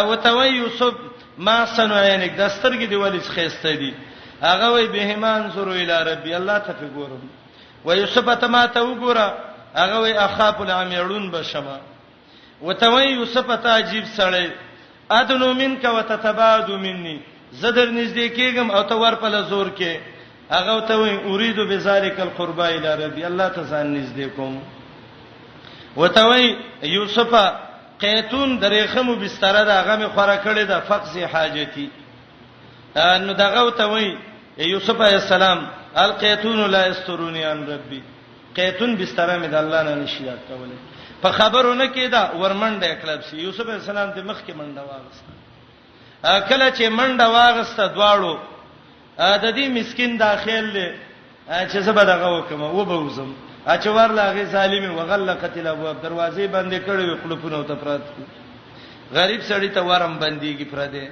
وتوي یوسف ما سنو عینک دسترګې دی ولې خېسته دي هغه وی بهمان زرو الی ربی الله ته ګورم و یوسف ته ما ته وګوره هغه وی اخاف العمیرون بشما وتوي یوسف ته عجیب سړی ادنو منک وتتبعد مني زدر نږدې کېږم او ته ور په لزور کې هغه ته وی اريد بذلک القربا الی ربی الله ته ځان نږدې کوم وتوي یوسف قیتون درېخمو بستر دا هغه می خوره کړی دا فقس حاجتی نو دغه ته وی یوسف علی السلام القیتون لا یسترونی عن ربی قیتون بستر می د الله نه نشیات کوله په خبرونه کې دا ورمنډه کړب سی یوسف علی السلام ته مخ کې منډه واغسته کله چې منډه واغسته دواړو د دې مسكين داخل له چې زبر دغه وکم و بوزم اچوار لاغه ظالم وغلقت الابواب دروازې بندې کړې خلفونه ته پرات غریب سړی ته ورم بنديږي پرده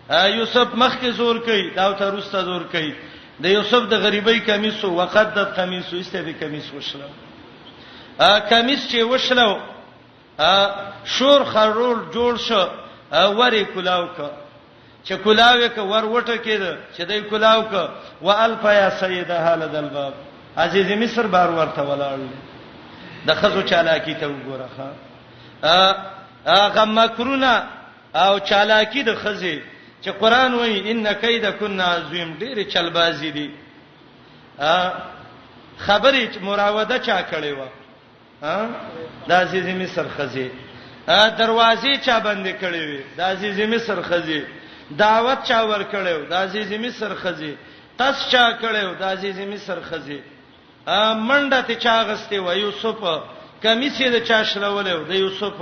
یوسف مخ کې زور کوي دا ته روسته زور کوي د یوسف د غریبۍ کمیس وقدت قمیص استه به کمیس وشلو کمیس چې وشلو شور خرول جوړ شو وری کلاو ک چې کلاوې ک ور وټه کېده چې دای کلاو ک والف یا سیده حالد الباب عزیز مصر بار ورته ولاړ د خزو چالاکی ته وګوره هغه مکرونه او چالاکی د خزي چې قران وایي ان کیدکن عظیم ډېر چلبازي دي خبرې مراوده چا کړې و د عزیز مصر خزي دروازې چا بندې کړې وي د عزیز مصر خزي دعوت چا ور کړو د عزیز مصر خزي تاس چا کړو د عزیز مصر خزي منډه ته چا غسته و یوسف کمیسې د چا شلولې د یوسف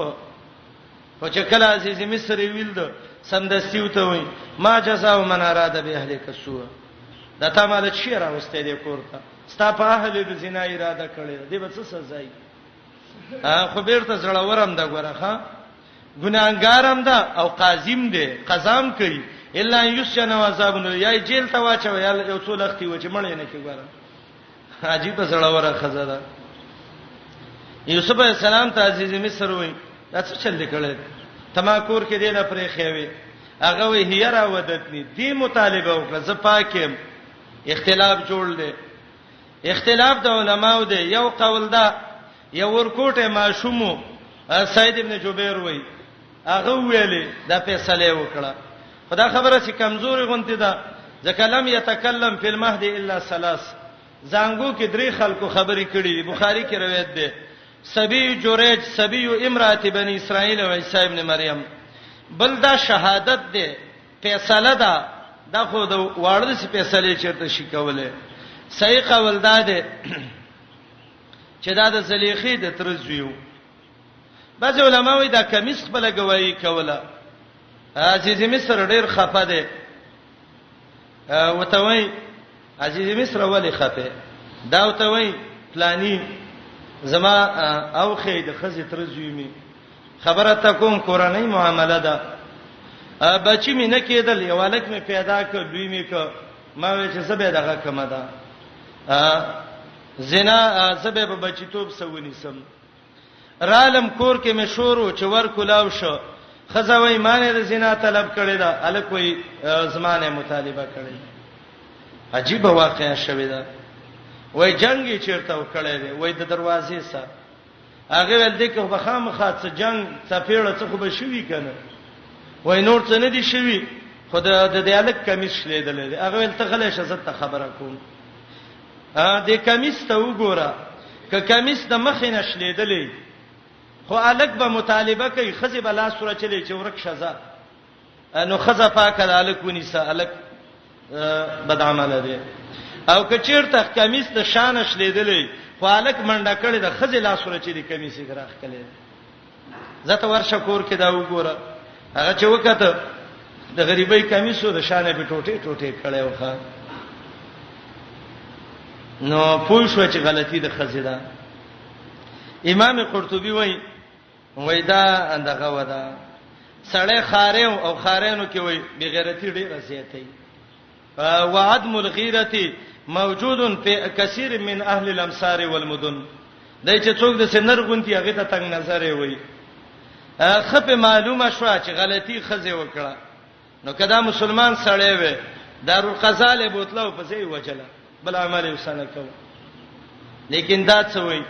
په چکل عزیز مصر ویل د سمدستیو ته وای ما جزاء من اراد به اهل کسوه دا ته مال شي راوسته دې کوړه ستا په اهل د زنا اراده کړې دې به څه سزا وي خو بیرته زړه ورم دا غوړه ګناګارم دا او قاضیم دی قضام کوي الا یسجن وعذاب یا جیل ته واچو یا یو څو لختي و چې مړ نه کی ګوره عجیب زړه وره خزاده یوسف علی السلام ته عزیز مصر وای دا څه چل کړل تماکور کې دی نه پرې خېوي هغه وی هيرا ودتنی دی مطالبه وکړه ز پاکم اختلاف جوړ دی اختلاف د علماو دی یو قول دا یو ورکوټه ماشومو سید ابن جبیر وای هغه ویلي دا فیصله وکړه خدا خبره چې کمزوري غونتی ده ځکه لم يتکلم فی المهد الا ثلاث زنګو کې درې خلکو خبرې کړې بخاری کې روایت ده سبی جوریج سبی امراه بنی اسرائیل او عیسی ابن مریم بل دا شهادت ده فیصله ده دا خو د واړه سي فیصله چیرته شي کوله صحیح قول ده چې دا د زلیخې د ترزویو بعض علما وایي دا کمیس خپل گواہی کوله عزیز مصر ډیر خفه ده وته وایي عزیز مصر ولی خفه دا وته وایي پلانی زما او خې د خزې ترزویمي خبره تا کوم قرآنی معاملې ده بچی مې نه کېدل یو الک مې پیدا ک دوی مې ک ما وې چې زبې دغه کما ده زنا زبې په بچیتوب سونی سم رالم کور کې مې شورو چې ور کولاو شو خزوی مانه د زنا طلب کړی دا الک وې زمانه مطالبه کړی عجیب واقعیا شوې ده وای جنگي چیرته وکړی دی وای د دروازې سره هغه ول دې کې په خامخا څه جنگ څپېړه څه خو به شوي کنه وای نور څه نه دي شوي خدای د دې الک کمیس شلیدل دی هغه ول ته غلې شزت ته خبره کوم دې کمیس ته وګوره ک کمیس د مخې نشلیدلې خو الک به مطالبه کوي خزي بلا سره چلی چې ورک شزا نو خزه پاکه الک ونیسه الک بد عمل دی او کچیرته کمیس د شان شلیدلې خالق منډه کړي د خزې لاسونه چې د کمیسې غراخ کړي زته ورشه کور کې دا وګوره هغه چې وکړه د غریبۍ کمیسو د شانې په ټوټه ټوټه کړي وخا نو پوه شو چې غلطي د خزې ده امام قرطبي وای دا اندغه ودا سړی خارم او خارینو کې وای بغیرتی ډیره زیاتې وعدم الغیرة موجود فی کثیر من اهل الامصار والمدن دای چې څوک د سنر غونتی هغه ته تنگ نظر وي خپه معلومه شو چې غلطي خزه وکړه نو کدا مسلمان سړی وي دارالقضا له بوتلو په ځای وجله بل عمل وسنه کو لیکن دا څه وای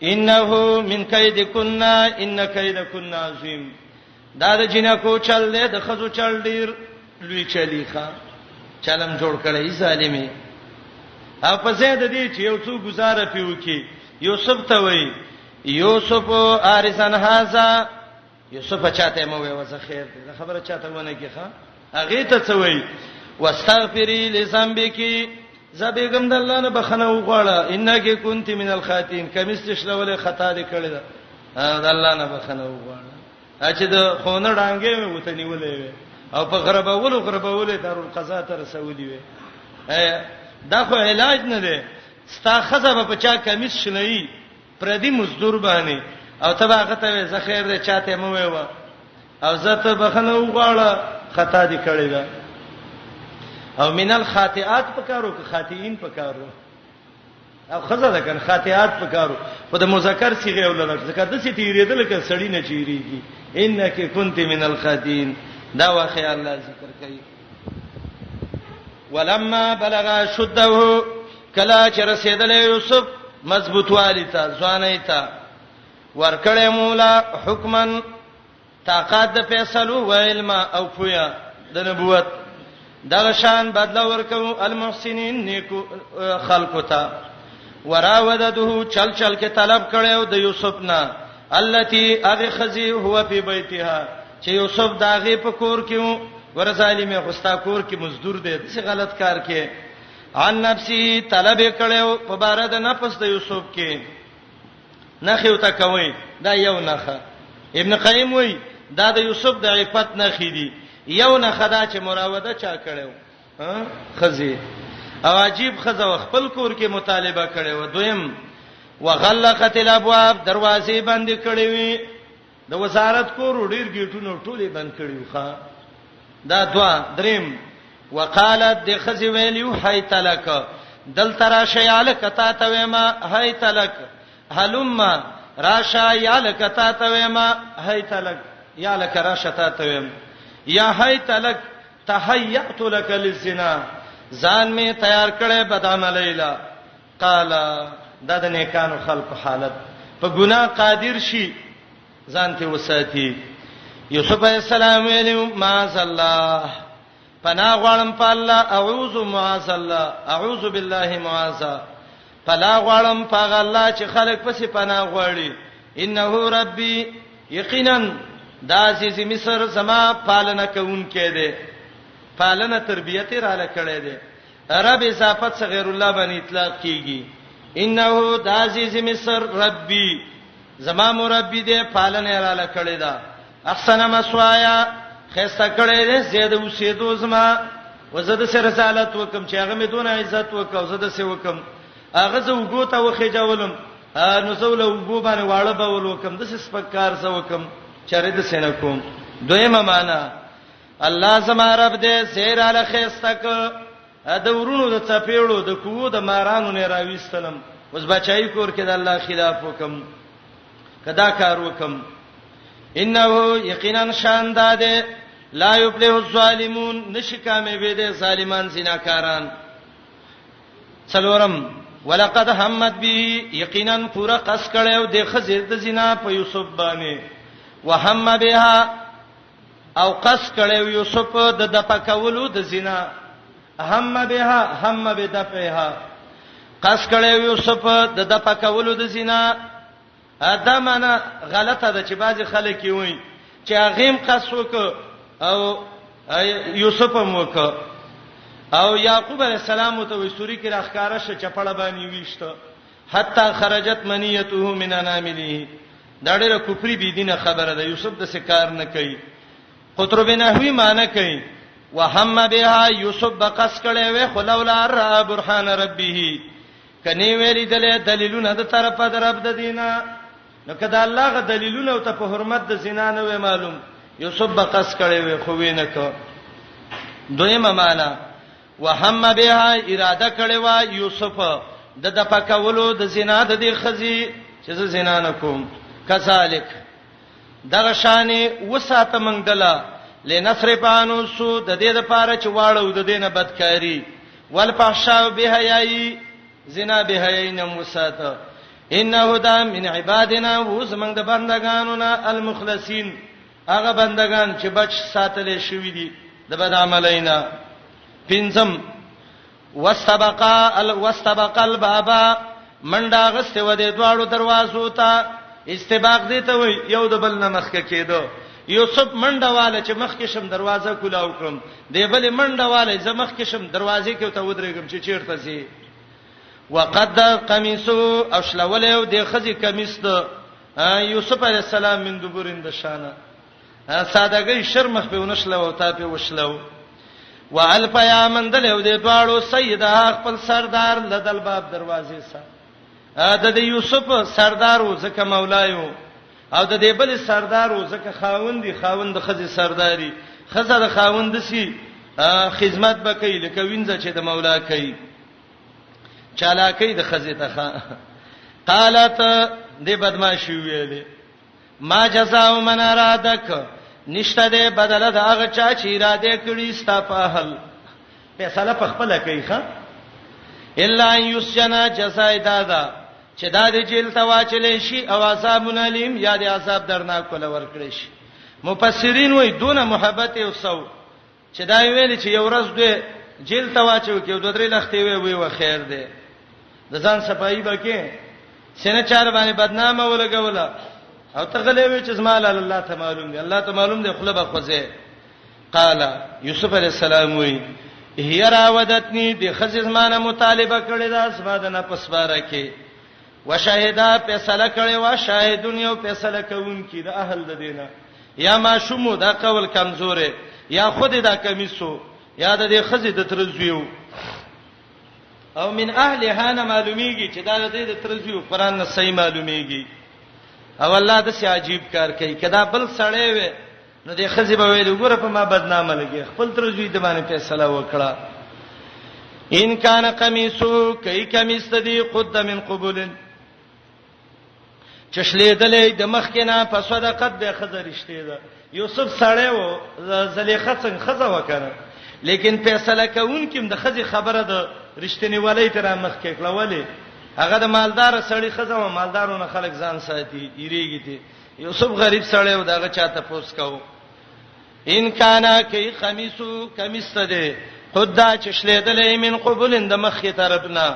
انه من کیدکن ان کیدکن عظیم دا د جنکو چل له د خزو چل ډیر لوی چلیخه چلم جوړ کړی ظالمي او په ځای د دې چې یو څو گزاره پیو کې یوسف ته وای یوسف ارسن هاذا یوسف چاته مو وې وسه خیر دې خبره چاته ونه کې ښا هغه ته څه وای واستغفری لذنبکی زبېګم د الله نه بخنه وغواړه انکه كنت من الخاطئین کمستش لولې خطا دې کړې ده د الله نه بخنه وغواړه چې د خونه ډانګې مې وته نیولې او په غربولې دارالقضا ته رسولې وې دا خو علاج نه دی ستا خزه په چا کمیس شلې پردي مزدور باندې او تبه هغه ته زخیر دې چاته مو وې او زته بخنه وغواړه خطا دې کړې ده او من الخاطئات پکارو که خاطئین پکارو او خزه ده کنه خاطئات پکارو په د مذکر صيغه ولر ځکه د څه تیریدل ک سړی نه چیریږي انک كنت من الخاطئین دا واقع الله ذکر کوي ولما بلغ شده کلا چې رسیدل یوسف مضبوط والیتا ځوانیتا ورکړې مولا حکمن طاقت د فیصلو و علم او پویا د نبوت دا شان بدلا ورکو المحسنین نیکو خلقو ته وراودته چل کې طلب کړو د یوسف نه التي اغه خزي هو په بیتها چې یوسف داغه په کور کې ور ظالمه خوستا کور کې مزدور دی څه غلط کار کې عن نفسي طلب کړو په بار د نفس د یوسف کې نخیو تا کوي دا یو نخه ابن قیم وای دا د یوسف د عفت نخې دي یو نه خدا چې مراوده چا کړو خزي او عجیب خزه خپل کور کې مطالبه کړو دویم وغلقت الابواب دروازې بند کړې وي د وزارت کور ډیر گیټونو ټولې بند کړیو ښا دا دوا دریم وقالت د خزي ویلو حیتلک دل ترا شیالک تا ته وېما حیتلک حلم راشا یالک تا ته وېما حیتلک یالک راشا تا ته وېم یا حیتلک تحیت لك للزنا ځان می تیار کړې بدعملیلا قال دا د نیکانو خلق حالت په ګناه قادر شي ځان ته وساتي یوسف علیہ السلام ویلو معاذ الله پناه غواړم په الله اعوذ معاذ الله اعوذ بالله معاذ پناه غواړم په الله چې خلق پسې پناه غواړي انه ربي یقینا دا عزیز مصر زما پالنه کوونکې ده پالنه تربیته را لکړې ده رب اضافت غیر الله باندې اطلاق کیږي انه دا عزیز مصر ربي زما مربي ده پالنه را لکړې ده احسن مسوایا خسته کړې ده زید اوسېدو زما وزد سره رسالت وکم چې هغه مې دونه عزت وکاو زده سه وکم هغه زه وګوته وخېجولم نو زول وګو باندې واړه به ولوکم د سپکار زه وکم چره د سینه کوم دویمه معنا الله زما رب دې سیر علی خستک د ورونو د چپېړو د کوو د مارانو نه راويستلم اوس بچای کور کې د الله خلاف وکم کدا کار وکم انه یقینا شان داده لا یفلح الظالمون نشکامه به د ظالمان زناکاران څلورم ولقد همت به یقینا پورا قص کړو د خزر د زنا په یوسف باندې وهم بها او قص کړو یوسف د پکولو د زنا هم بها هم بدفعها قص کړو یوسف د پکولو د زنا ادمانه غلطه ده چې بعضی خلک وي چې هغه قص وک او یوسف هم وک او یعقوب علیہ السلام ته وسوري کې راخکاره ش چپړه باندې ویشته حتی خرجت منیته من انامله دا ډېر کفر بي دینه خبره ده یوسف د سکار نه کوي قطرب نحوی معنی کوي وهم بها یوسف بقص کړي وي خلولا را برهان ربه کني ویلي دلیلونه د طرفه در رب د دینه نو کله الله غ دلیلونه او ته په حرمت د زنا نه وي معلوم یوسف بقص کړي وي خو وینه کو دویمه معنی وهم بها اراده کړي وا یوسف د پکولو د زنا د دې خزي چې زنا نه کوم کذالک دغه شانې وساته موږ دلا لنصرف عنه سوء د دې لپاره چې واړو د دینه بدکاری والفحشاء بهایي زنا بهایي نم وساته انه دا من عبادنا وزمن د بندگانو نه المخلصین هغه بندگان چې بچ ساتل شوی دي د بد عملینا پنځم واستبق الباب منډه غسته و دې دواړو دروازو ته استباق دي ته وي یو د بل نه مخکې کېدو یوسف منډه واله چې مخکې شم دروازه کولاو کړم دی بل منډه واله چې مخکې شم دروازې کې ته ودرېږم چې چیرته سي وقد قميصو اشلوله د خزي قميص د یوسف علی السلام من دبرین د شانه سادهګي شرمخ په ونشلو او تا په وشلو والف یا مندل یو د دواړو سیده خپل سردار لدل باب دروازې سره د یوسف سردارو زکه مولایو او د دې بل سردارو زکه خاوند خزي سرداري خزه د خاوند سي خدمت بکې لکه وینځه چې د مولا کوي چالاکی د خزه ته قالت دې بدمعشي ویلې ما جزاء من ارادک نشته دې بدله د هغه چا چې اراده کړی ستا په حل فیصله په خپل کوي ښا الا یسجنا جزاء دادا چې دا د جیل ته واچلې شي او عذاب الیم یا د عذاب درناک کول ورکړي شي مفسرین وایي دونه محبت او سو چې دا ویل چې یو ورځ دوی جیل ته واچو کې دوه درې لختې وي و خیر دی د ځان صفایي بکې سینه چار باندې بدنامه ولګوله او ته غلې وی چې زمال الله ته معلوم دی الله ته معلوم دی خپل خوځه قال یوسف علی السلام وی هي راودتنی د خزمانه مطالبه کړې ده اسبادنه پسواره کې وشاهدا فیصله کړي وا شاهدون یو فیصله کوونکی د اهل د دینه یا ما شومو دا قول کمزوره یا خود دا کمیسو یا د دې خزې د ترزویو او من اهلها نه معلومیږي چې دا د دې د ترزویو قران نه صحیح معلومیږي او الله د سي عجیب کار کوي کدا بل سړی وي نو د خزې به ویل وګوره په ما بدنامه لګي خپل ترزوی د باندې فیصله وکړه ان کان قمیصو کای کمیس تدی قد من قبول چشلیدلې د مخکینه په صدقت به خزر رښتې ده یوسف سړی و زلیخه څنګه خزه وکړه لیکن فیصله کوونکیم د خزې خبره ده رښتینی ولې تر مخکې کړولې هغه د مالدار سړی خزه و مالدارونو خلک ځان ساتي یریږي دي یوسف غریب سړی و داغه چاته پوس کاو ان کانا کی قمیصو کمیس ده خدا چشلیدلې من قبول د مخکې طرفنا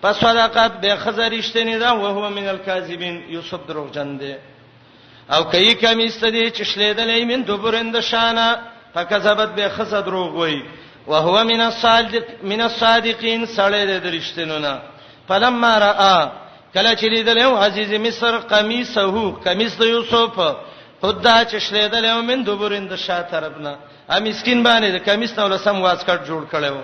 پس صدقات به خزر رښتینی ده او هو من الکاذبین یوسف دروغجن ده او کای کمیس ده چشلیدلې من دبرند شانه فکذبت به خزر دروغ وای او هو من الصادقین سړی د رښتینونه فلما را کله چې لیدلو عزیز مصر قمیصه قمیص د یوسف خدا چشلیدلې من دبرند شا طرفنا ا مسكين باندې د قمیص نو لسم واسکټ جوړ کړو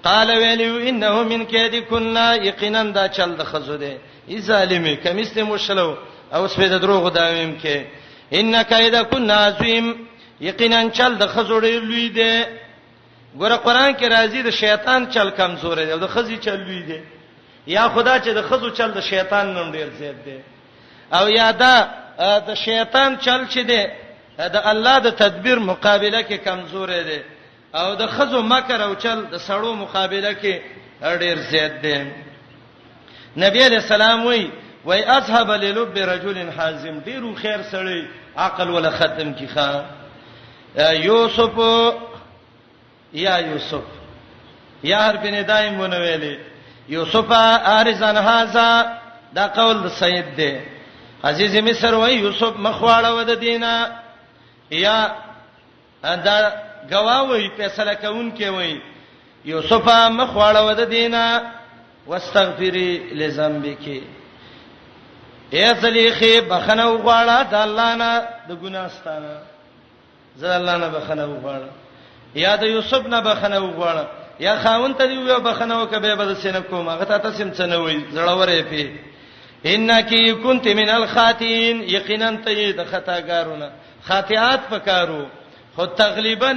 قال ویلو انه من کیدکنا یقینا دا چل د خزو ده ای ظالمي قمیص ته مشلو او سپید دروغ داویم کې ان کیدکنا عظیم یقینا چل د خزو لوی ده ګوره قران کې راځي د شیطان چل کمزور دی او د خزي چل لوی دی یا خدا چې د خزو چل د شیطان نوم ډیر زیات دی او یا دا د شیطان چل چې دی د الله د تدبیر مقابله کې کمزور دی او د خزو مکر او چل د سړو مقابله کې ډیر زیات دی نبی علیہ السلام وای اذهب للب رجل حازم ډیرو خیر سړی عقل ولا ختم کی خان یوسف یا یوسف یا حرف ندای مونږ ویلې یوسف ارزن هاذا دا قول د سید دی عزیز مصر وای یوسف مخواړه ود دینه یا دا گواوی فیصله کون کې وای یوسف مخواړه ود دینه واستغفری لذنبک اے زلیخه بخنه وغواړه د الله نه د ګناستانه زه الله نه بخنه وغواړه یا د یوسف نه بخنه وغواړه یا خاون ته دی یو بخنه وکبه بد سینه کوم هغه ته تاسو څه نه وای زړورې پی انکی کنت من الخاطئین یقینا ته د خطاګارونه خاطئات پکارو خو تغلیبا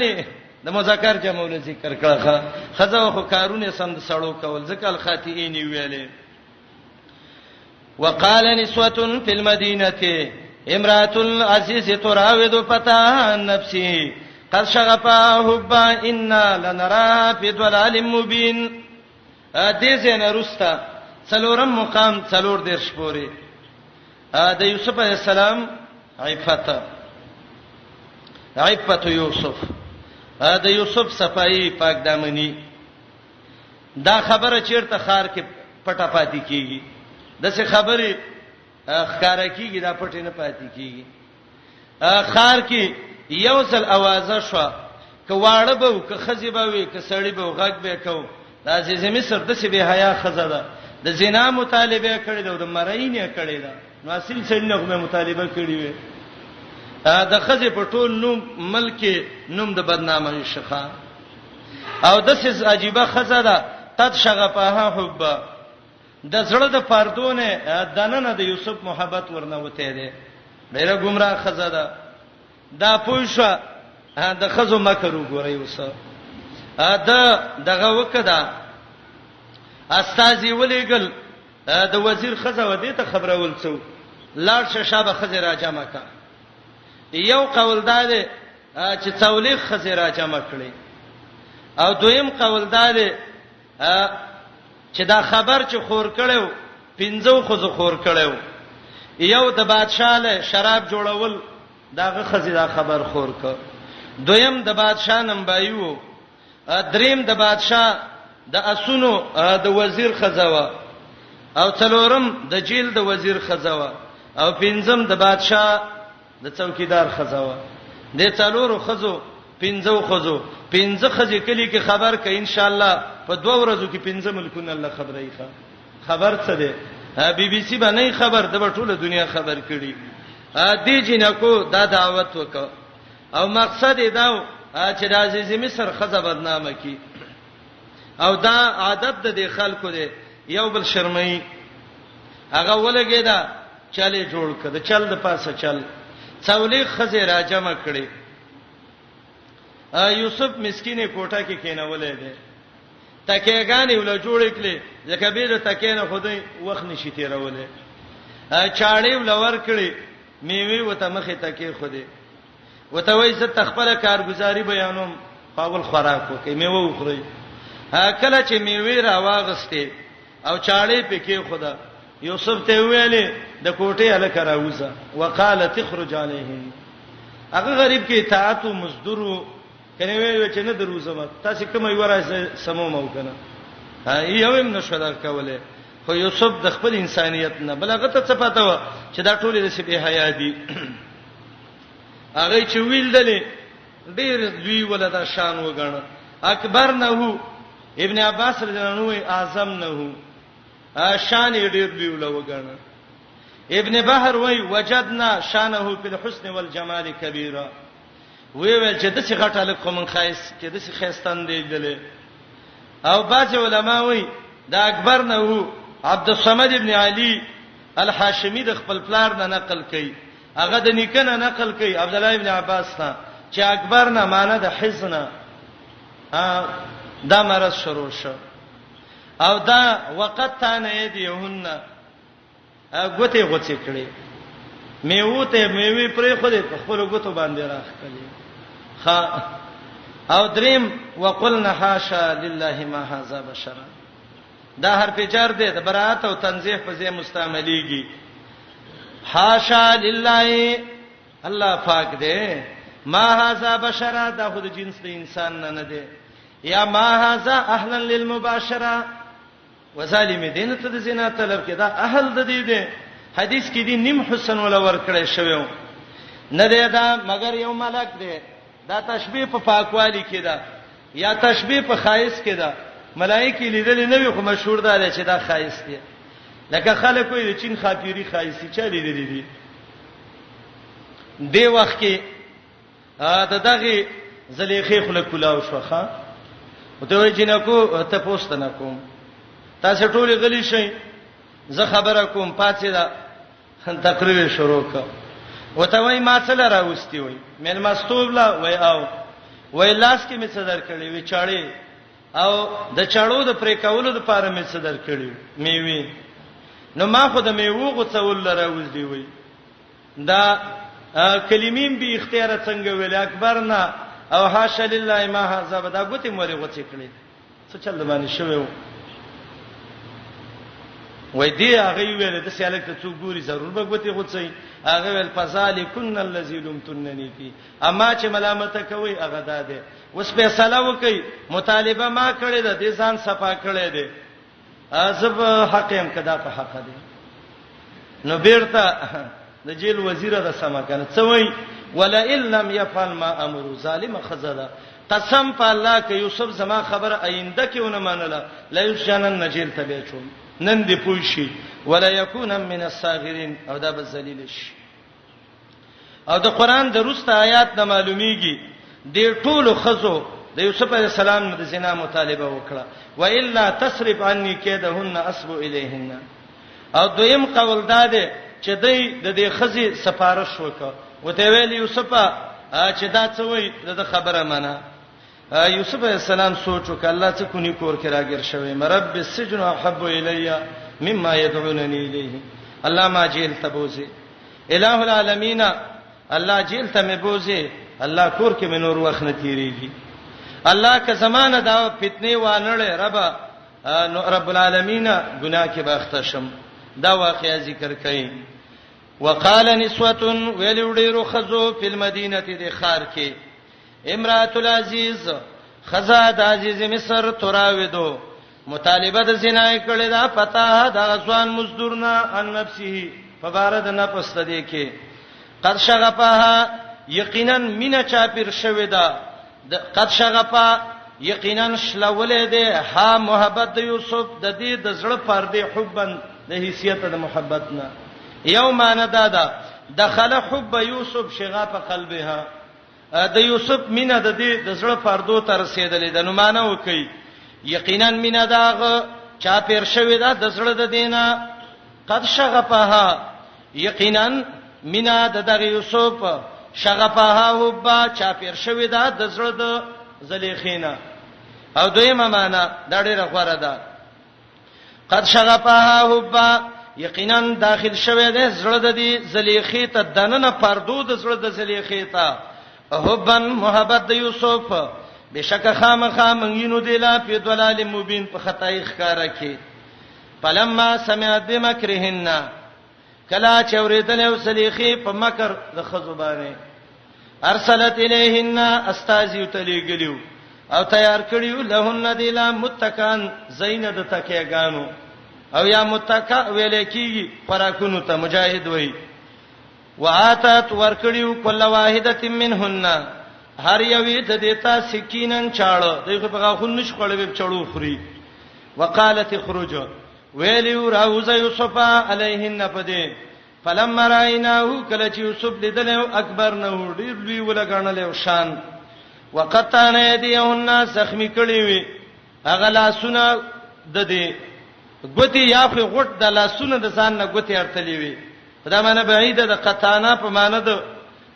د مذکر جمع ذکر کړه خزه خو کارونه سم د سړو کول ځکه الخاطئین ویلې وقال نسوه فی المدینه امرأة العزيز تراود فتاها نفسه قد شغفها حبا إنا لنراها في ضلال مبين. دې زنه رستا څلورم مقام څلور درش پوري د یوسف علی السلام عفت یوسف د یوسف صفائی پاک دامنی. دا خبره چیرته خار کې پټه پاتې کیږي، دغه خبره ښکارا کیږي، دا پټه نه پاتې کیږي. خار کې یو ځل आवाज شو، کواړه به او که خزی به وي، که سړی به غږ به کو. د عزیز مصر د سی به حیا خزاده د زنا مطالبه کړې ده او د مرینه کړې ده، نو اصل څنګه نو مطالبه کړې وي. د خزی په ټول نوم ملک نوم د بدنامۍ شخه او د څه عجيبه خزاده قد شغفها حب. د زړه د پردونه دننه د یوسف محبت ورنه وته ده، ډیره گمراه خزاده. دا پوښه د خزو مکر وګورئ وسه دغه وکړه استاذي ولېګل د وزیر خزه ودی ته خبره ولڅو لاړ شابه خزه را جمع کا. یو قول داله چې تولیخ خزه را جمع کړي، او دویم قول داله چې دا خبر چې خور کړو پنځو خزه خور کړو. یو د بادشاہ له شراب جوړول داغه خزه دا خبر خور ک، دویم د بادشاہ نمبایو، دریم د بادشاہ د اسونو د وزیر خزاوه، او څلورم د جیل د وزیر خزاوه، او پنځم د بادشاہ د څوکیدار خزاوه. د څلورو خزو پنځو خزو پنځه خزې کلی کې خبر ک ان شاء الله په دوه ورځو کې پنځه ملکونه الله خبرې خبر څه ده. بي بي سي باندې خبر د ټوله دنیا خبر کړي. دې جنکو دا دعوت وکړه او مقصد یې دا چې د عزیز مصر خزه بدنامه کی، او دا عادت د خلکو دی یو بل شرمای. هغه ولګی دا چاله جوړ کړه، چل د پاسه چل څولې خزه را جمع کړي. یوسف مسکینه کوټه کې کېنولې ده، تکیهګانی ول جوړ کړي ځکه به د تکینه خدای وخت نشي تیرولې. چاړې ول ور کړي میوي وته مخه تکیه خدای وته وای زه تخپل کارګزاري بیانوم، پاول خوراک وکي میوه وخوري. کله چې میوه را واغسته او چاړې پکې خدا یوسف ته ویلې د کوټې الک راوځه وقاله تخرج عليهم. هغه غریب کې اطاعت او مزدورو کنه وی چې نه دروزم تاسو کوم یو راځي سموم او کنه یو هم نشو کوله. خو یوسف د خپل انسانيت نه بلغه څه پته و چې دا ټول د سی به حیا دي. هغه چې ویل دلې ډېر دوی ولدا شان وګڼه، اکبر نه هو ابن عباس رضی الله عنه اعظم نه هو شان ډېر دوی ولوګڼه. ابن بحر وای وجدنا شانه فی الحسن والجمال کبیره. وی ول چې د څه غټاله کوم خایس چې د څه خیستان دی دلې. او بعض علما وای دا اکبر نه هو عبد الصمد ابن علي الحاشمی د خپل پلار نه نقل کړي، هغه د نیکنه نقل کړي عبد الله ابن عباس ته چې اکبر نه معنی د حزن دا مرز شروع شو. او دا وقت تانه یدیهن غوته غوڅې کړي میوته میوي پرې خو دې خپل غوتو باندې راخلي. او دریم وقلنا حاشا لله ما هذا بشرا. دا حرف جر دی د برائت او تنزیه په ځای مستعمليږي. حاشا لله الله پاک دی، ما هذا بشرا دا خود جنس د انسان نه دی، یا ما هذا اهلا للمباشره وظالم دین ته د زنا طلب کې دا اهل د دې دی. حدیث کې دی نیم حسن ولا ور کړی شوی نه دی دا مگر یو ملک دی. دا تشبیه په پاکوالی کې ده یا تشبیه په خایس کې ده. ملائکه لیدل نه وي خو مشهور ده چې دا خایس دی. لکه خلک وایي چې چین خاطری خایسي چا لیدل دي. دی وخت کې دغه زلیخې خلک کلاو شوخه او ته وایي جنکو ته پوښتنه کوم تاسو ټول غلی شئ زه خبره کوم پاتې دا تقریر شروع ک وته وای ما څه راوستي وای مې مستوب لا وای او وای لاس کې مې څه درکړې وی چاړې او د چاړو د پرې کولو د پاره مې څه درکړې میوي نو ما خو د میوه غوڅول راوځي وای دا کلمین به اختیار څنګه ویل اکبر نه او حاشا لله ما هذا بدا ګوتې موري غوڅې کړې څه چل باندې شوی و وای دی هغه ویل د سیالک ته څو ګوري ضرور به ګوتې غوڅي هغه ویل فذالکن الذی لمتننی فی اما چې ملامت کوي هغه داده اوس په سلام کوي مطالبه ما کړې ده د ځان صفا کړې ده ازب حقیم کدا په حق ده نو بیرته د جیل وزیر د سما کنه څه وای ولا ان لم يفعل ما امر ظالم خزدا قسم په الله کې یوسف زما خبر آینده کې ونه منله لا یشانن نجیل تبع چون نن دی پوښي ولا یکون من الصاغرین او دا بذلیل شي او د قران د روسته آیات د معلومیږي د ټولو خزو د یوسف علی السلام د زنا مطالبه وکړه و الا تصرف عني کیدهن اسبو الیهن او دویم قول داده چې د دې خزي سفارش وکړه وته ویل یوسفه چې دا څه وای د خبره منه یوسف علیہ السلام سوچو ک الله څه کونی کور کې راګر شوی مرب السجن احب الی مما يدعونني الیه الله ما جیل تبوزي الہ العالمین الله جیل ته مبوزي الله کور کې منور وخت نه تیریږي الله که زمانه دا فتنه وانړې رب العالمین ګناه کې باختشم دا واقعیا ذکر کړي وقال نسوه ولودیرو خذو فی المدینه د خار کې امراه العزیز خزا د عزیز مصر تراودو مطالبه د زنا کړي دا پتا د غسوان مزدورنا ان نفسه فبارد نفس تدې کې قد شغفها یقینا مینا چاپیر شوی دا قد شغفا یقینا شلولې ده ها محبت د یوسف د دې د زړه پردې حبن د حیثیت د محبت نه یوم ان دادا دخل حب یوسف شغاف قلبها د یوسف مینا د دې د زړه پردو تر رسیدلې د نو معنا وکي یقینا مینا داغه چاپیر شوی دا د زړه د دینه قد شغفها یقینا مینا د دغه یوسف شغفها حبا چاپیر شوی دا د زړه د زلیخینا او دویمه معنا دا ډیره غوړه ده قد شغفها حبا یقینا داخل شوی دی زړه د دې زلیخی ته دننه پردو د زړه د زلیخی ته حبن محبت د یوسف بشک خامخا منګینو دیلا په دلال مبین په خدای ښکارا کې پلمما سمعت بمکرهن کلا چوریدل او زلیخی په مکر د خزبانه ارسلت الیهن استازیو تلیګلیو او تیار کړیو لهن دیلا متکان زیند تکیګانو او یا متکا ویل کیږي فراکونو ته مجاهد وای واتت ورکړیو کله واحده منهن هر یوې د دیتا سکینن چاړه دغه په غاخون نش خړلې چړو خوري وقالت اخرج ویلیو راوز یوسف علیهن پدې فلما رایناه کله چې یوسف لیدلو اکبر نه ډیر لوی ولګانل شان وقطعن یدیهن زخمی کړي وي هغه لاسونه د دې ګوتی یا خو غټ د لاسونه د ځان نه ګوتی ارتلې وي دا معنی بعیده د قطعنا په معنی د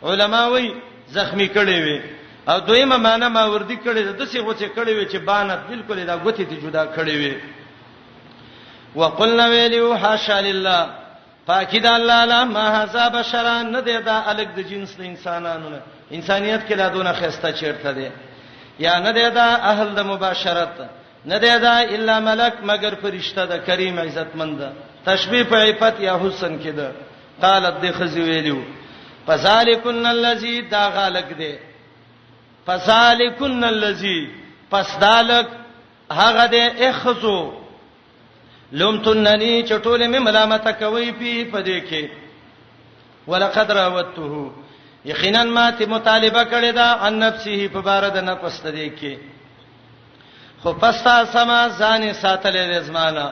علماوی زخمی کړي وي او دویمه معنی ما وردی کړي د څه غوڅه کړي وي چې بانت بالکل دا ګوتی ته جدا کړي وي وقلنا ویلو حاشا لله پاکی د الله لا ما هذا بشرا نه دی دا الګ د جنس د انسانانو نه انسانيت کې لا دونه خسته چیرته دی یا نه دی دا اهل د مباشرت نه دی دا الا ملک مگر فرشتہ د کریم عزتمند تشبیه په عفت یا حسن کې ده قالت د خزی ویلو فذالکن الذی دا غالک دی فذالکن الذی پس دالک هغه د اخذو لمتننی چټولې مې ملامت کوي په دې کې ولقد راوته یقینا ما ته مطالبه کړې ده ان نفسه په بار د نفس ته دې کې خو پستا سما ځان ساتلې زمانہ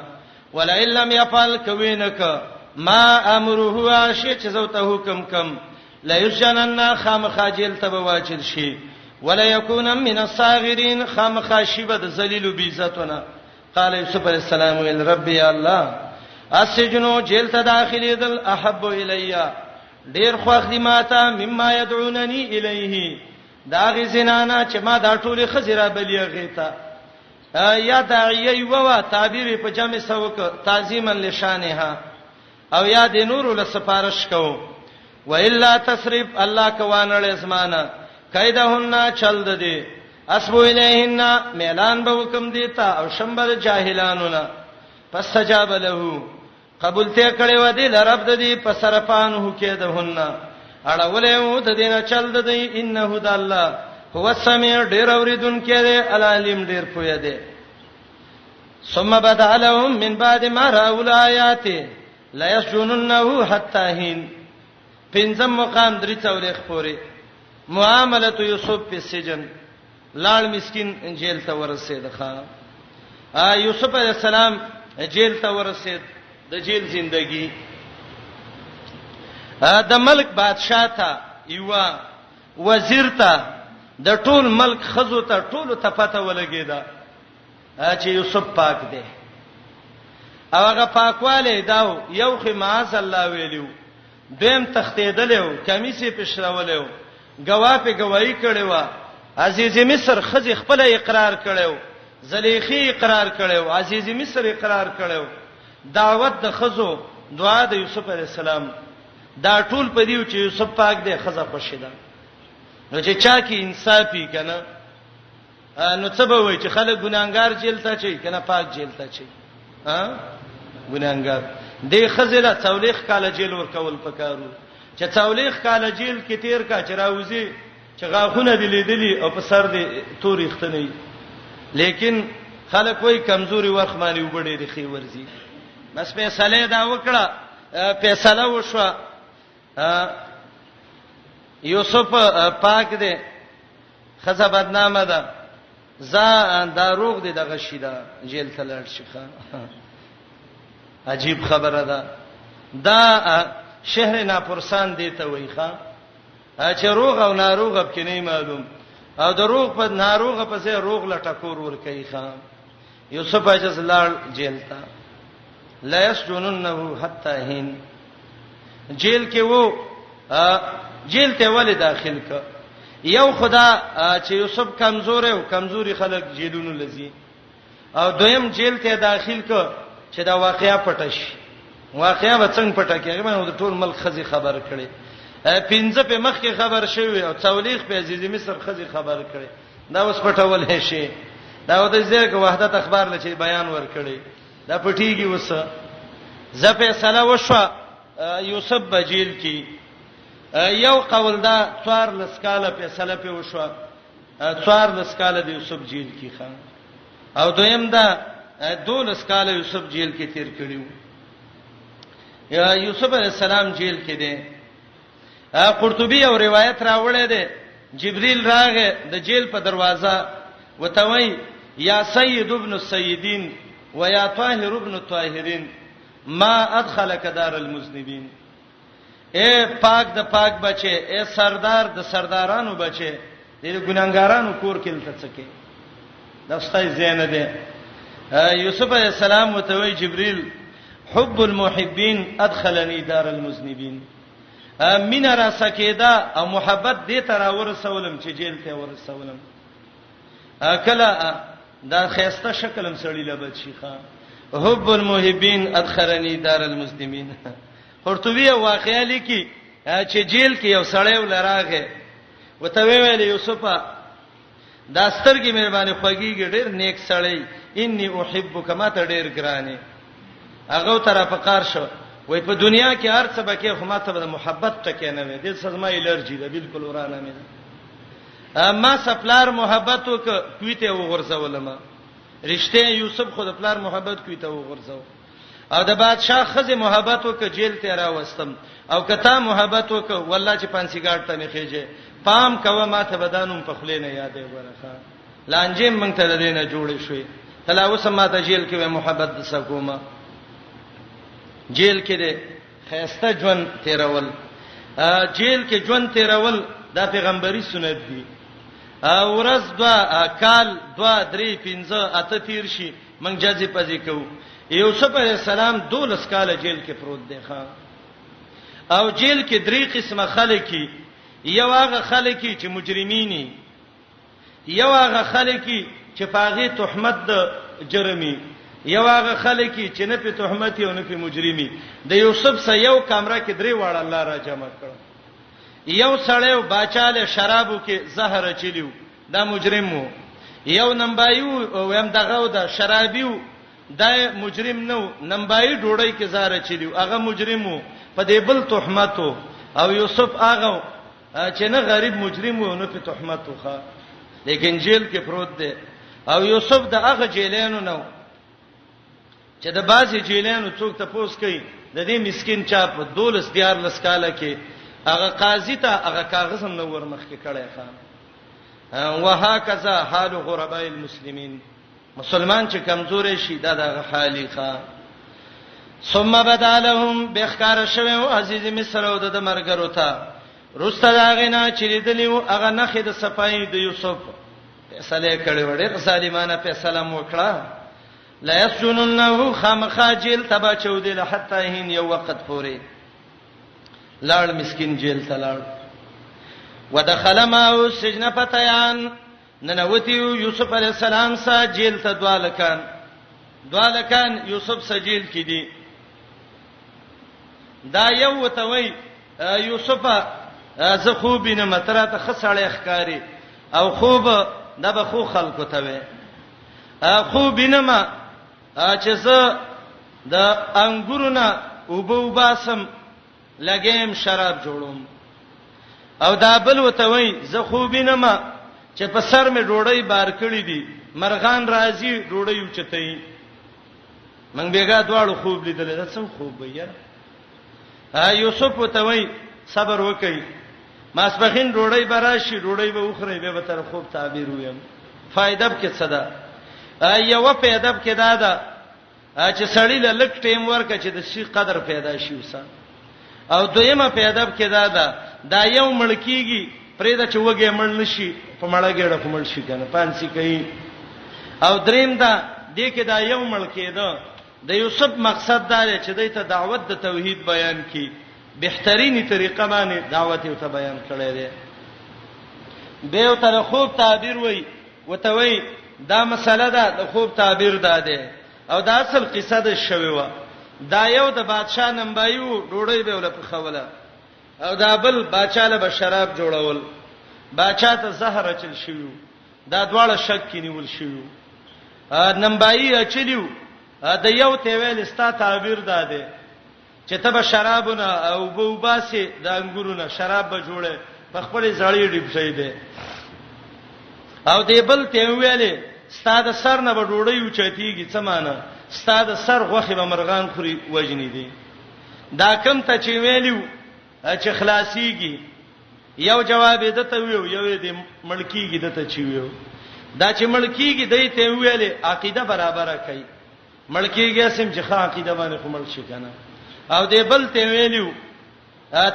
ولا ان لم يفعل کوینک ما امره عاشی چې زو ته حکم کم لا یجنن خامخاجل تبواجل شي ولا یکون من الصاغرین خامخاشبه د ذلیل بیزتنا قال یوسف علیہ السلام ول رب یا الله اسجنو جیل ته داخلي دل احب الیا ډیر خوښ دي ماته مما يدعونني الیه دا غزنانا چې ما دا ټوله خزره بلیغیتا یا داعی و تعبیر په جمع سوک تعظیما لشانها او یا د نور له سفارش کو و الا تصرف الله کوانل اسمانه کیدهن چل ددی اسبو الیهن میلان به حکم دیتا او شمبر جاهلانونه فاستجاب له قبول ته کړي و دي لرب ددی پسرفانه کېدهن اړولې و د دینه چل ددی انه د الله هو السميع ډیر اوریدون کړي العلیم ډیر پوهه دی ثم بدا لهم من بعد ما راوا الآيات لا يسجننه حتى حين پنځم مقام درې څولېخ پورې معاملۃ یوسف په سجن لاړ مسكين جیل ته ورسېد ښا یوسف علی السلام جیل ته ورسېد د جیل ژوندۍ د ملک بادشاہ ته یو وزیر ته د ټول ملک خزو ته ټول ته پته ولګیدا چې یوسف پاک دی او هغه پاکواله داو یو خماس الله ویلو دیم تختیدلو کمیسي پښراولو گواه په گواہی کړو عزیز مصر خزي خپل اقرار کړو زلیخی اقرار کړو عزیز مصر اقرار کړو دعوت د خزو دعا د یوسف علی السلام دا ټول په دیو چې یوسف پاک دی خزه خوشیدا نو چې چا کې انصافي کنه نو څه به وای چې خلک ګناګار جیل ته چي کنه پاک جیل ته چي ګناګار دې خزله څولېخ کال جیل ورکول پکارو چې څولېخ کال جیل کې تیر کا چراوزي چې غاخونه دي لیدلي او په سر دي تورې ختنې لیکن خلک وای کمزوري ورخماني وبډې دي خي ورزي بس فیصله دا وکړه فیصله وشو یوسف پاک دی خزه بدنامه ده ز داروغ دی دغه شیدا جیل ته لړ شيخه عجیب خبره ده دا شهر ناپرسان دی ته وایخه چې روغ او ناروغ په کې نه معلوم او دروغ په ناروغ په ځای روغ لټکور ور کوي ښا یوسف اجز لړ جیل ته لا یسجننه حتا حين جیل کې وو جیل ته ولې داخل ک یو خدا چې یوسف کمزور او کمزوري خلک جیلونو لذي او دویم جیل ته داخل ک چې دا واقعیا پټش واقعیا وڅنګ پټه کېږي مې د ټول ملک خزي خبر کړي پنځه په مخ کې خبر شوی او څولېخ په عزیز مصر خزي خبر کړي دا اوس پټول شي دا د زیرګ وحدت اخبار لچې بیان ور کړي دا پټیږي وس زپه سلا وشو یوسف بجیل کی یو قول دا څوار لسکاله په سلا په وشو څوار لسکاله د یوسف جیل کی خان او دویم دا دولس کال یوسف جیل کې تیر کړیو یوسف علی السلام جیل کې دی قرطبی او روایت راوړی دی جبرئیل راغی د جیل په دروازه وتوي یا سید ابن السیدین و یا طاهر ابن الطاهرین ما ادخلک دار المذنبین اے پاک د پاک بچي اے سردار د سردارانو بچي د ګناګارانو کور کې لته څکه دستای زین ده یوسف علیہ السلام وتوي جبرئیل حب المحبین ادخلنی دار المذنبین من را سکیدا او محبت دې تر ورسولم چې جیل ته ورسولم کله دا خيسته شکلم سړی لبد شيخه حب المحبین ادخلنی دار المذنبین قرطبی واقعا لیکي چې جیل کې یو سړی ولراغه وته ویل یوسفه دا سترګې مې باندې خوږیږي ډېر نیک سړی انی احبک ما ته ډېر ګرانه هغه تر په کار شو وای په دنیا کې هر څه بکې خو ما ته د محبت ټکې نه وي د سزما الرجی ده بالکل ورانه مې ما سپلار محبت وک کویته وغورځولم رښتې یوسف خو د پلار محبت کویته وغورځو او د بادشاہ خزه محبت وک جیل ته راوستم او کته محبت وک والله چې پانسی ګاټ ته میخېجه پام کوه ما ته بدانم په خلینه یادې ورخه لانجې مونږ ته لدینه جوړې شوې تلاوس ما ته جیل کې محبت د سکوما جیل کې ده خيسته ژوند تیرول جیل کې ژوند تیرول د پیغمبري سنت دي ورځ دوا کال دوا درې پنځه اته تیر شي مونږ جزې پځې کوو یوسف علی السلام 12 کال جیل کې پروت دی ښا او جیل کې درې قسمه خلک یو هغه خلک چې مجرمینی یو هغه خلک چې پاغي تهمت د جرمي یو هغه خلک چې نه په تهمت او نه په مجرمي د یوسف سره یو کمره کې درې واړه الله را جمع کړ یو سړیو باچاله شرابو کې زهر چلیو دا مجرم وو، یو نمبایو ویم دغه د شرابیو دا مجرم نو، نمبای ډوړی کې زهر چلیو هغه مجرم وو په دې بل تهمت او یوسف هغه چې نه غریب مجرم وو نو په تهمت وخه، لیکن جیل کې پروت دی او یوسف د هغه جیلانو نو چې د بازي جیلانو څوک ته پوس کوي د دې مسكين چا په 12 دیار لسکاله کې هغه قاضي ته هغه کاغذ هم نو ورمخ کې کړی ښا. وهكذا حال غرباء المسلمین، مسلمان چې کمزورې شي دا دغه حالي ښا. ثم بدالهم بخکار شوه عزیز مصر او د مرګرو ته رسته داغینا چې لیدلیو هغه نخې د صفای د یوسف فیصله کړې وړه ظالمانه فیصله وکړه لا یسجننه خامخاجل تبا چودل حتا هین یو وخت پورې لاړ مسكين جیل ته لاړ. ودخل معه السجن فتيان، ننوتی یوسف علی السلام سره جیل ته دوالکان یوسف سجیل کې دي. دا یو وتوي یوسف زه خوب نه متره ته خسړې ښکاری او خوب دا به خو خلکو ته وي خوب نه ما چې زه د انګورونه وباسم لګیم شراب جوړوم او دا بل وتوي زه خوب نه ما چې په سر مې ډوړی بار کړی دي مرغان راځي ډوړی وچتای من بیګا دواړو خوب لیدل دا څنګه خوب وي یوسف وتوي صبر وکي ماسپخین ډوړی براشي ډوړی به وخره به تر خوب تعبیر ویم. فائدہ کې څه ده؟ یو په ادب کې دا ده چې سړی له لک ټیم ورکه چې د شي قدر پیدا شي وسه. او دویمه په ادب کې دا یو ملکیږي پرې دا چې وګه مړ نشي په مړګېړه کومل شي کنه پانسی کوي. او دریم دا دې کې دا یو ملکی ده د یوسف مقصد دا دی چې دایته دعوت د توحید بیان کړي، بهترینی طریقه باندې دعوت یو ته بیان کړی دی. به تر خوب تعبیر وای وتوي دا مسله ده د خوب تعبیر ده او دا اصل قصه ده شوی و. دا یو د بادشاہ نمبایو ډوړی به ول په خوله او دا بل بادشاہ له شراب جوړول، بادشاہ ته زهر اچل شوی، دا دواړه شک کې نیول شوی. نمبایي اچلیو د یو ته ویل ستا تعبیر ده چې ته به شرابونه او بوباسي د انګورونه شراب به جوړه په خپل ځړې ډیب شي ده او دې بل ته ویلې ستاده سر نه به ډوړی وچتیږي څه معنی ستاده سر غوخه به مرغان خوري وجنی دي. دا کم ته چې ویلیو چې خلاصيږي یو جواب دې ته ویو یو دې ملکیږي دته چې ویو دا چې ملکیږي دې ته ویلې عقیده برابره کوي ملکیږي سم چې خا عقیده باندې کومل شي کنه. او دې بل ته ویلیو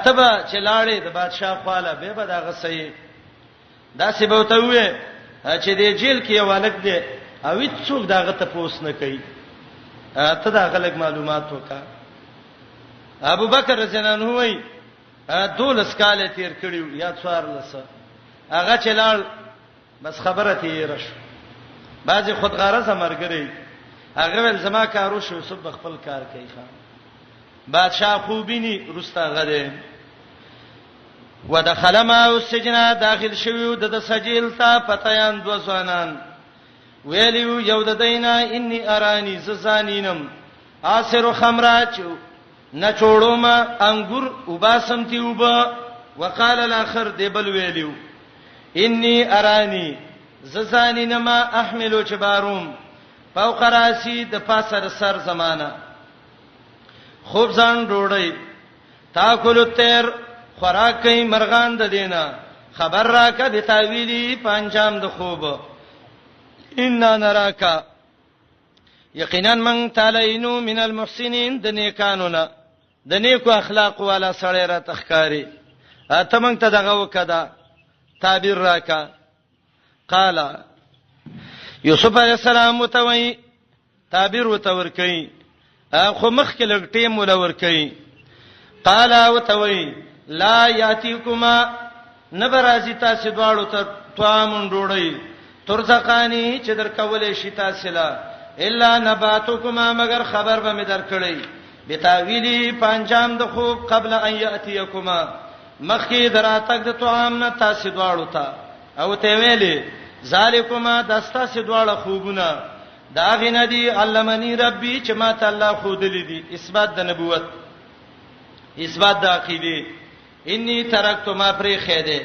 تبا چې لاړې د بادشاہ خواله به دا غسې دا سی به ته وې چې دې جیل کې یو الګ دې او هیڅوک داغه ته پوس نه کوي ته دا غلط معلومات وکا. ابو بکر رضی الله عنه وای 12 کال تیر کړیو یا 14 هغه چلال بس خبره تیر شو بعضی خودغرضه مرګري هغه ول زما کارو شو سب خپل کار کوي خان بادشاہ خوبینی رستا غده ودخل ما السجن داخل شوی د سجیل ته پتیان دو ځوانان ویلیو یو د دینا انی ارانی ززانینم آسر خمراچ نه چوڑوم انګور وباسم تی وبا وقال الاخر دبل ویلیو انی ارانی ززانینم احملو چباروم فوق راسی د پاسر سر زمانہ خوب ځان ډوړی تاکل الطير خوراک کوي مرغان د دینا خبر راکه د تعویلی پنجام د خوب ان نراکا یقینا من تعالینو من المحسنین د نیکانونه د نیکو اخلاق والا سړی را تخکاری ته مونږ ته دغه وکدا تعبیر راکا. قال یوسف علی السلام متوي تعبیر وتور کوي خو مخ کې لګ ټیم ولور کوي. قال وتوي لا یاتیکما نبرازی تاسو دواړو ته توامن ډوړی ترزقانی چې درکولې شي تاسو لا الا نباتکما مگر خبر به مې درکړی بتاویلی پنجام د خوب قبل ان یاتیکما مخکې دراتک د طعام نه تاسو دواړو ته او ته ویلې ذالکما دستاسو دواړه خوبونه دا غندي علمنی ربي چې ما ته الله خودلې دي اثبات د نبوت اثبات د عقیده انی ترکت ما پرې خېده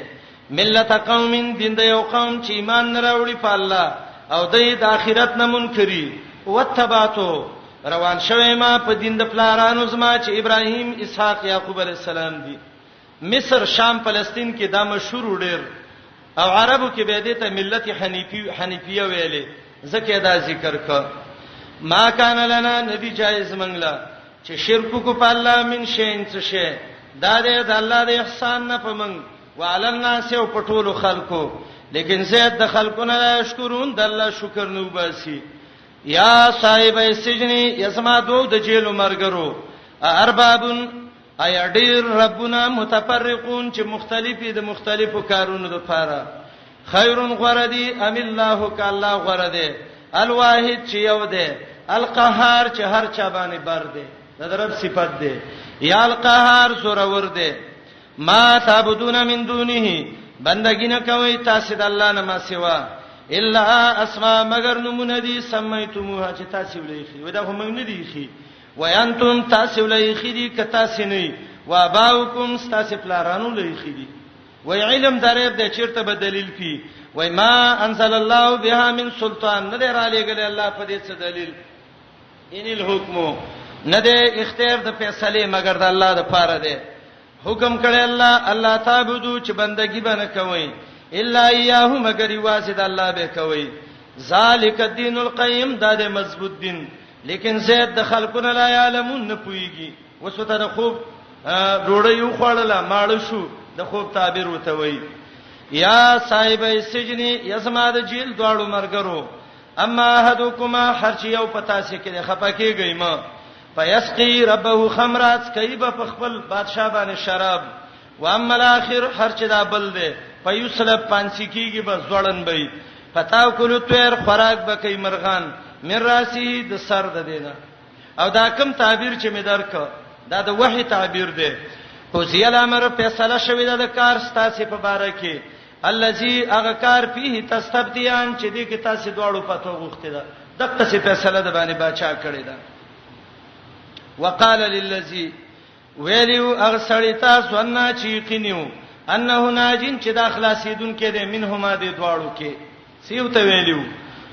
ملت قوم دین د یو قوم چې ایمان نه راوړي په الله او د آخرت نه منکري وتباتو روان شوه ما په دین د پلارانو زما چې ابراهیم اسحاق یعقوب علی السلام دي مصر شام فلسطین کې دا مشهور ډېر او عربو کې به دې ته ملت حنیفیه ویلې زکه دا ذکر ک ما کان لنا نبی جایز منګلا چې شرک کو په الله من شین څه شي دا دې د الله د احسان نه پمن وعلى الناس او پټولو خلکو لیکن زید د خلکو نه شکرون د الله شکر نو باسي یا صاحب السجن یسما دو د جیل مرګرو اربابن ای ډیر ربنا متفرقون چې مختلفي د مختلفو کارونو لپاره خیرون غردی ام الله ک الله غرده الواحد چې یو ده القهار چې هر چا باندې بر ده د رب صفات ده یا القهار زورور ده ما تعبدون من دونه بندګی نه کوي تاسو د الله نه ما سوا الا اسماء مگر نمونه دي سميتموها چې تاسو ولېخي ودا هم نه دي خي وانتم تاسو ولېخي دي کتا سيني واباؤکم تاسو پلارانو لېخي دي وای علم درېب د چیرته به دلیل پی وای ما انزل الله بها من سلطان نه در علی ګل الله په دې څه دلیل ان الحكم نه د اختیار د فیصله مگر د الله د پاره ده حکم کړی الله تعبدو چې بندگی باندې کوي الا ایاه مگر یواسد الله به کوي ذالک الدین القیم دا د مضبوط دین لیکن زید د خلقنا لا یعلمون نه پویږي وسوته د خوب ډوړې یو خړله ماړ شو د خوب تعبیر وته وای یا صاحب السجن یسما د جیل دواړو مرګرو اما احدکما هرچ یو پتا سي کې خپکیږي ما فیسقي ربه خمرات کایب په خپل بادشاہ باندې شراب و اما الاخر هرچ دا بل دی فیسلب پانسی کیږي بس ځړن بې پتاو کولو تیر خوراک بکې مرغان مر راسی د سر د دینه او دا کوم تعبیر چې می درک دا د وحی تعبیر دی خو زیل امر فیصله شوی د کار ستاسو په باره کې الذي اغکار فيه تستبدیان چې دې کې تاسو دواړو پتو غوښته ده دغه څه فیصله د باندې بچا کړی ده وقال للذي ویلو اغسړی تاسو ان چې یقینیو انه ناجین چې دا خلاصیدون کې ده منهما دې دواړو کې سیو ته ویلو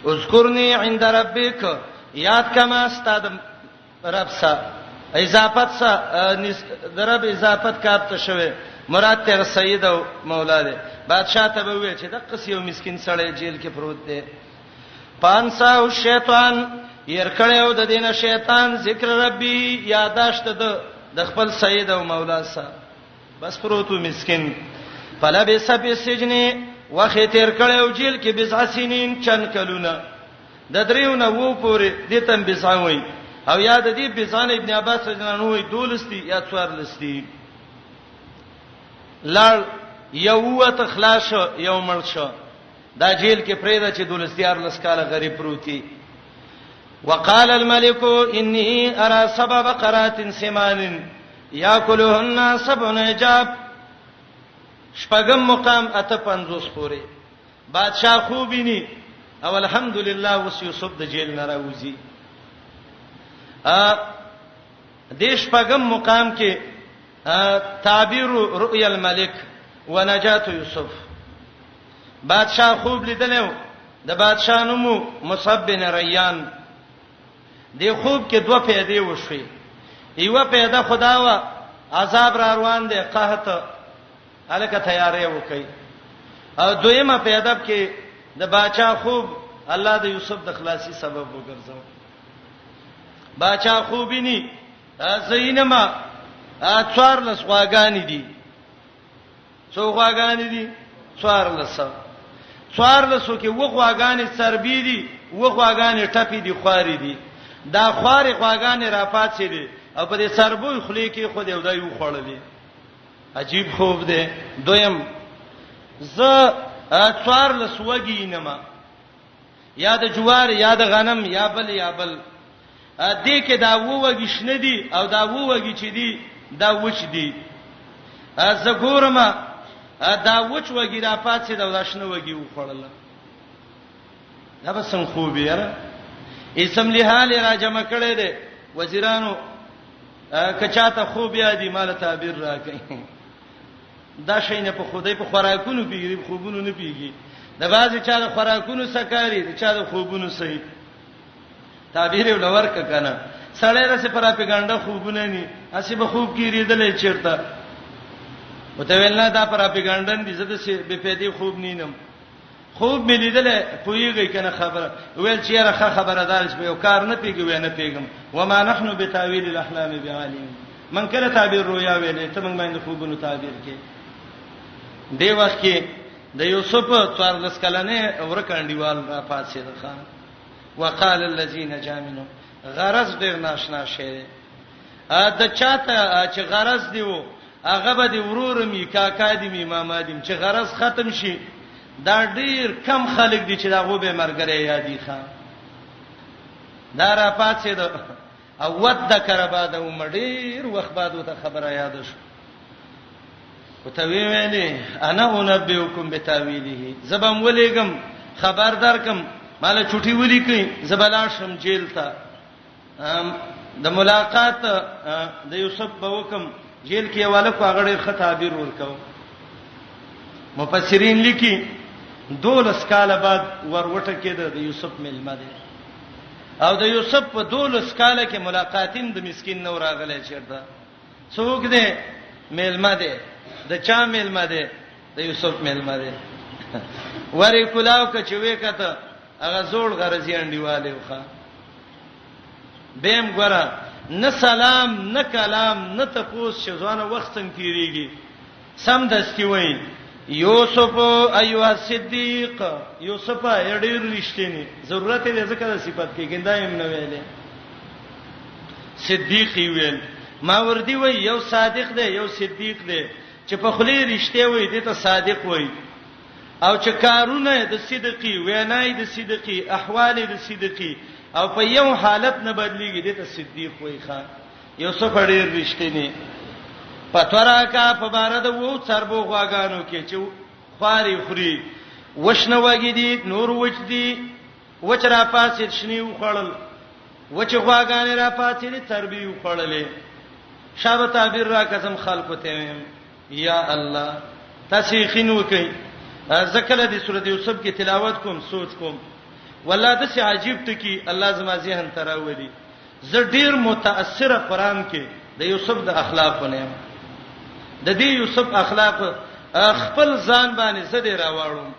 اذكرني عند ربك یاد کما استاد رب سا اضافت سا درب اضافت کارته شوه مراد تر سید او مولا ده بادشاہ ته به وی چې د قصیو مسكين سړی جیل کې پروت دی پانسا او شیطان ير کړهو د دینه شیطان ذکر ربي یاداشت د خپل سید او مولا سره بس پروتو مسكين فلا بسب السجن وخت تیر کړهو جیل کې بضع سنین چن کلونه د دریونه وو پورې دتم بضع وای او یاد دي بضع ابن عباس رضی الله عنه وای دولستی یا څوارلستی لړ یو تخلاص یو مرشه دا جیل کې پریدا چې دولستیار لسکاله غریب پروتي وقال الملك اني ارى سبع بقرات سمان ياكلهن سبع عجاب شپږم مقام اته 50 پورې بادشاہ خوبینی او الحمدلله وس یوسف د جیل نه راوځي دیش پغم مقام کې تعبیر رؤیا الملک ونجات یوسف بادشاہ خوب لیدلو د بادشاہ نومو مصعب بن ریان دی خوب کې دوه پیدا وشوي یو پیدا خداوا عذاب را روان دي قحط الکه تیارې وکي او دویمه پیدا کې د بادشاہ خوب الله د یوسف د خلاصي سبب وګرځاو بادشاہ خوبینی زینما څوارلس غواګانی دي څو غواګانی دي څوارلسو کې وغواګانی سربې دي وغواګانی ټپې دي خواري دي دا خواري غواګانی را پاتې دي او په دې سربوي خلی کې خو دې ودای وخړلې عجیب خوب دی دویم ز څوارلس وګینما یا د جوار یا د غنم یا بل دې کې دا ووږی شنه دي او دا ووږی چې دي دا وچ دي زګورم دا وچ وګی را پاتې دا داشنه وګی وخړل دا به څنګه خوب یاره اسم لحال را جمع کړي دي وزیرانو کچاته خوب یادي مال تعبیر راکې دا شي نه په خدای په خوراکونو پیږي خوبونو نه پیږي د بعضی چا د خوراکونو سکاري د چا د خوبونو صحیح تعبیر ولور کنه سړی راسه پراپګاندا خوبونه ني اسی به خوب کې ریدلې چیرته وته ویلنا دا پراپګاندا دي زده سي به پیدي خوب نینم خوب مې لیدلې پویږي کنه خبره ویل چې راخه خبردار شې یو کار نه پیږي و نه پیګم وما نحنو بتاويل الاحلام بعالم من کله تعبیر رویا ویلې ته موږ باندې خوبونو تعبیر کې دی وخت کې د یوسف 14 کلنه ورکانډیوال را پاتې ده خان وقال الذين جامنوا غرض ډیر ناشنا شي دا چاته چې غرض دیو هغه به دی ورور می کاکا دی می ماما دی چې غرض ختم شي دا ډیر کم خلک دي چې دا غو به مرګره یادي خان دا را پاتې ده او ود کربا د عمر وخت بعد وته خبره یاد شو وته ویلې انا انبئکم بتاویله زبم ولېګم خبردار کم مال چټي ولي کوي زبلا شم جیل ته د ملاقات د یوسف په وکم جیل کې والا کو هغه خطابیر ورکاو مفسرین لیکي 12 کال بعد وروټه کېده د یوسف ملما ده او د یوسف په 12 کال کې ملاقاتین د مسكين نو راغله چیرته څوک ده ملما ده د چا ملما ده د یوسف ملما ده وری کلاو ک چې وکته هغه زوړ غرضی انډیواله وخا بهم ګره نه سلام نه کلام نه تپوس شزوانه وخت څنګه تیریږي سم دستی وای یوسف ایها صدیق یوسف ډیر رښتینی ضرورت دې ذکر صفات کې ګندایم نه ویلې صدیق ویل ما وردی وای یو صادق دی یو صدیق دی چې په خلی رښتیا وای دې ته صادق وای او چې کارونه د صدقي وینای د صدقي احوال د صدقي او په یو حالت نه بدلیږي دې ته صدیق وای خان یوسف ډیر رښتینی پتورا کا په بار د وو څربو غواګانو کې چې خواري خوري وښنه وګی دي نور وچ دي وچ را پاسې شنی وخړل وچ غواګانې را پاسې دي تربی وخړلې شابه تعبیر را قسم خلقو ته یا الله تاسیخینو کوي ذکر د سورۃ یوسف کې تلاوت کوم سوچ کوم والله د څه عجیب ته کې الله زما ذهن تراولي زه ډیر متاثر قرآن کې د یوسف د اخلاقونه د دې یوسف اخلاق خپل ځان باندې زده راوړم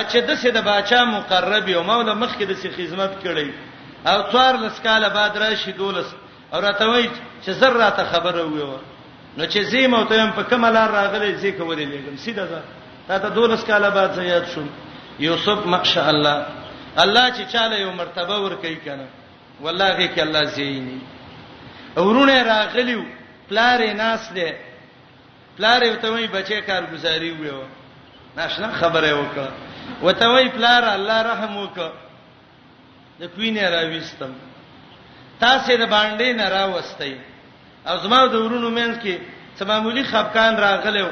چې د څه د باچا مقرب یو مولا مخکې د څه خدمت کړي او څوار لسکاله بعد راشي دولس او راته وای چې زراته خبره ویو نو چې زیم او ته په کمالار راغلي زی کولې لګم سیده ده تا ته دولس کاله بعد زیات شو یوسف ماشاء الله الله چې چاله یو مرتبه ور کوي کنه والله کې الله زینی اورونه راغلیو پلار ناس دې پلار ته وای بچي کارګزاري ویو ناشنا خبره وکړه وته وای پلار الله رحم وکړه د کوینه راويستم تاسو د باندې نه راوستئ او زما د ورونو مینس کې سمامولي خفقان راغلو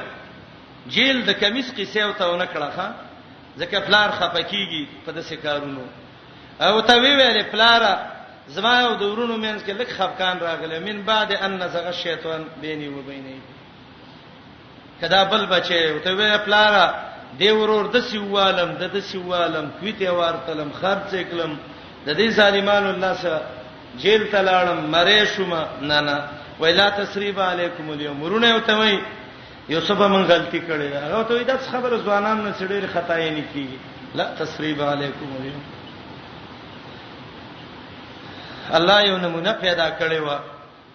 جیل د کمیس قصه او ته ونه کړه ښا ځکه پلار خپکیږي په داسې کارونو او ته ویلې پلار زما او د ورونو مینس کې لک خفقان راغله من بعد ان نزغ الشیطان بیني و بیني کدا بل بچي او ته ویلې پلار دی ورور د سیوالم د سیوالم کویته ورتلم خرڅ کلم د دې ظالمانو الله سره جیل تلاړم مړې شوم نه نه ویلا تسریب علیکم اليوم ورونه وته وای یوسف من غلطی کړې ده هغه ته دا خبره ځوانان نه سړي خطا یې نه کیږي لا تسریب علیکم اليوم الله یو نمونه پیدا کړی و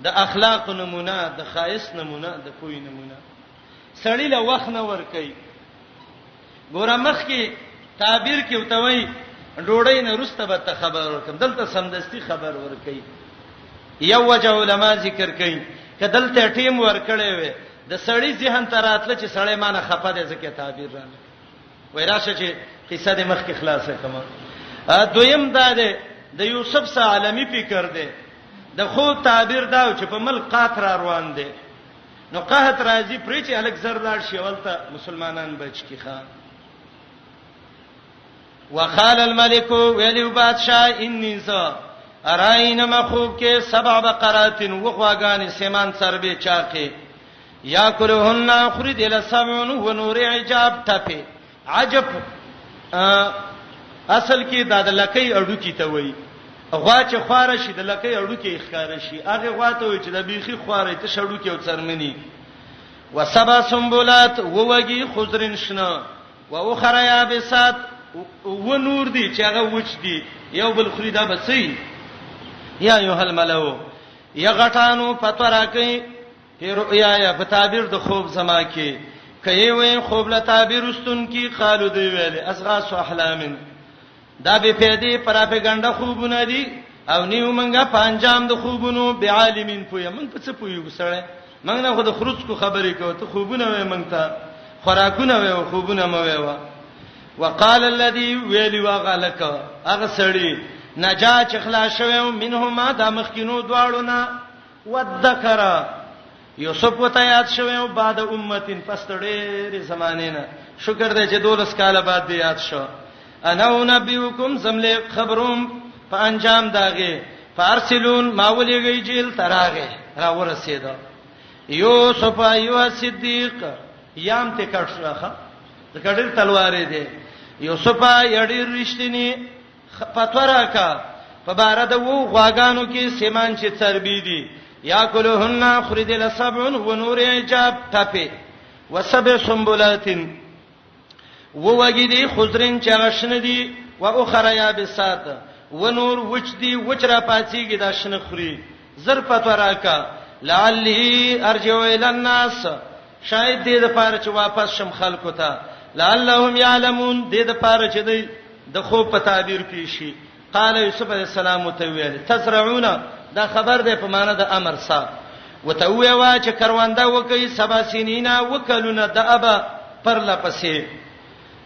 د اخلاق نمونه د خایس نمونه د کوی نمونه سړی له وخت نه ور کوي ګوره مخ کې تعبیر کې وته وای ډوړې نه رسته به خبر ورکم دلته سمدستي خبر ور کوي یو وجه علما ذکر کوي کدلته ټیم ور کړی وي د سړی ذهن تراتله چې سړی مانه خپه دي ځکه تعبیر رانه وای راشه چې قصه د مخ کې خلاصه کما دویم دا ده د یوسف سره عالمي فکر ده د خو تعبیر دا چې په ملک قات را روان دي نو قحط راځي پرې چې الک زردار شي ولته مسلمانان بچ کی خان. وقال الملك ویلو بادشاہ انی ذا اراینا مخوب کې 7 بقرات وغواغان سیمان سربه چاقه یاکلهن خرید الى 7 ونور عجاب ټپه عجب اصل کې د لکې اډو کی ته وای غوا چې خواره شي د لکې اډو کې ښکار شي هغه غوا ته وای چې د بیخي خواره ته شړو کې او څرمنی وسبا سنبلات ووږي خضرن شنه واخرى یابسات ونور دي چې هغه وچ دي یو بل خریدا بسې یا ایه الملو یا غټانو فتوا کوي په رؤیا یا په تعبیر د خوب زما کې کوي وې خوب له تعبیر واستون کې قالو دی ویل اصغاث احلام دا به پیدي پراپګاندا خوبونه دي او نیو منګه پنجام د خوبونو بعالمین پوي من په څه پوي وسړې موږ نه خو د خروج کو خبرې کوو ته خوبونه وې موږ ته خوراکونه وې خوبونه مو وې وقال الذي ویلی واغلک هغه سړی نجا چې خلاص شوم منهما د مخکینو دواړو نه وذکر یوسف وته یاد شوم بعد امتين پستړې زمانه نه شکر دې چې 12 کال بعد دې یاد شو انا نبيكم زمله خبروم په انجام داغه فارسلون ماولېږي جیل تراغه را ورسېدا یوسف ایو صدیق یام ته کټشخه د کډر تلوارې دې یوسف یډیر رښتینی فتوا کا په بار د وو غواګانو کې سیمان چې تربی دي یاکلهن خرید السبع ونور عجاب ټپه وسبع سنبلات ووګی دي خضرن چغشن دي واخرى یابسات ونور وچ دي وچ را پاتېږي دا شنه خوري زر فتوا کا لعلی ارجو الى الناس شاید دې د پاره چې واپس شم خلکو ته لعلهم يعلمون دې د پاره چې د خوب په تعبیر پیشي قال یوسف علیہ السلام ته ویل تزرعون دا خبر ده په معنا د امر سره وتوي وا چې کروانده وکي 7 سنینا وکلونه د ابا پر لپسې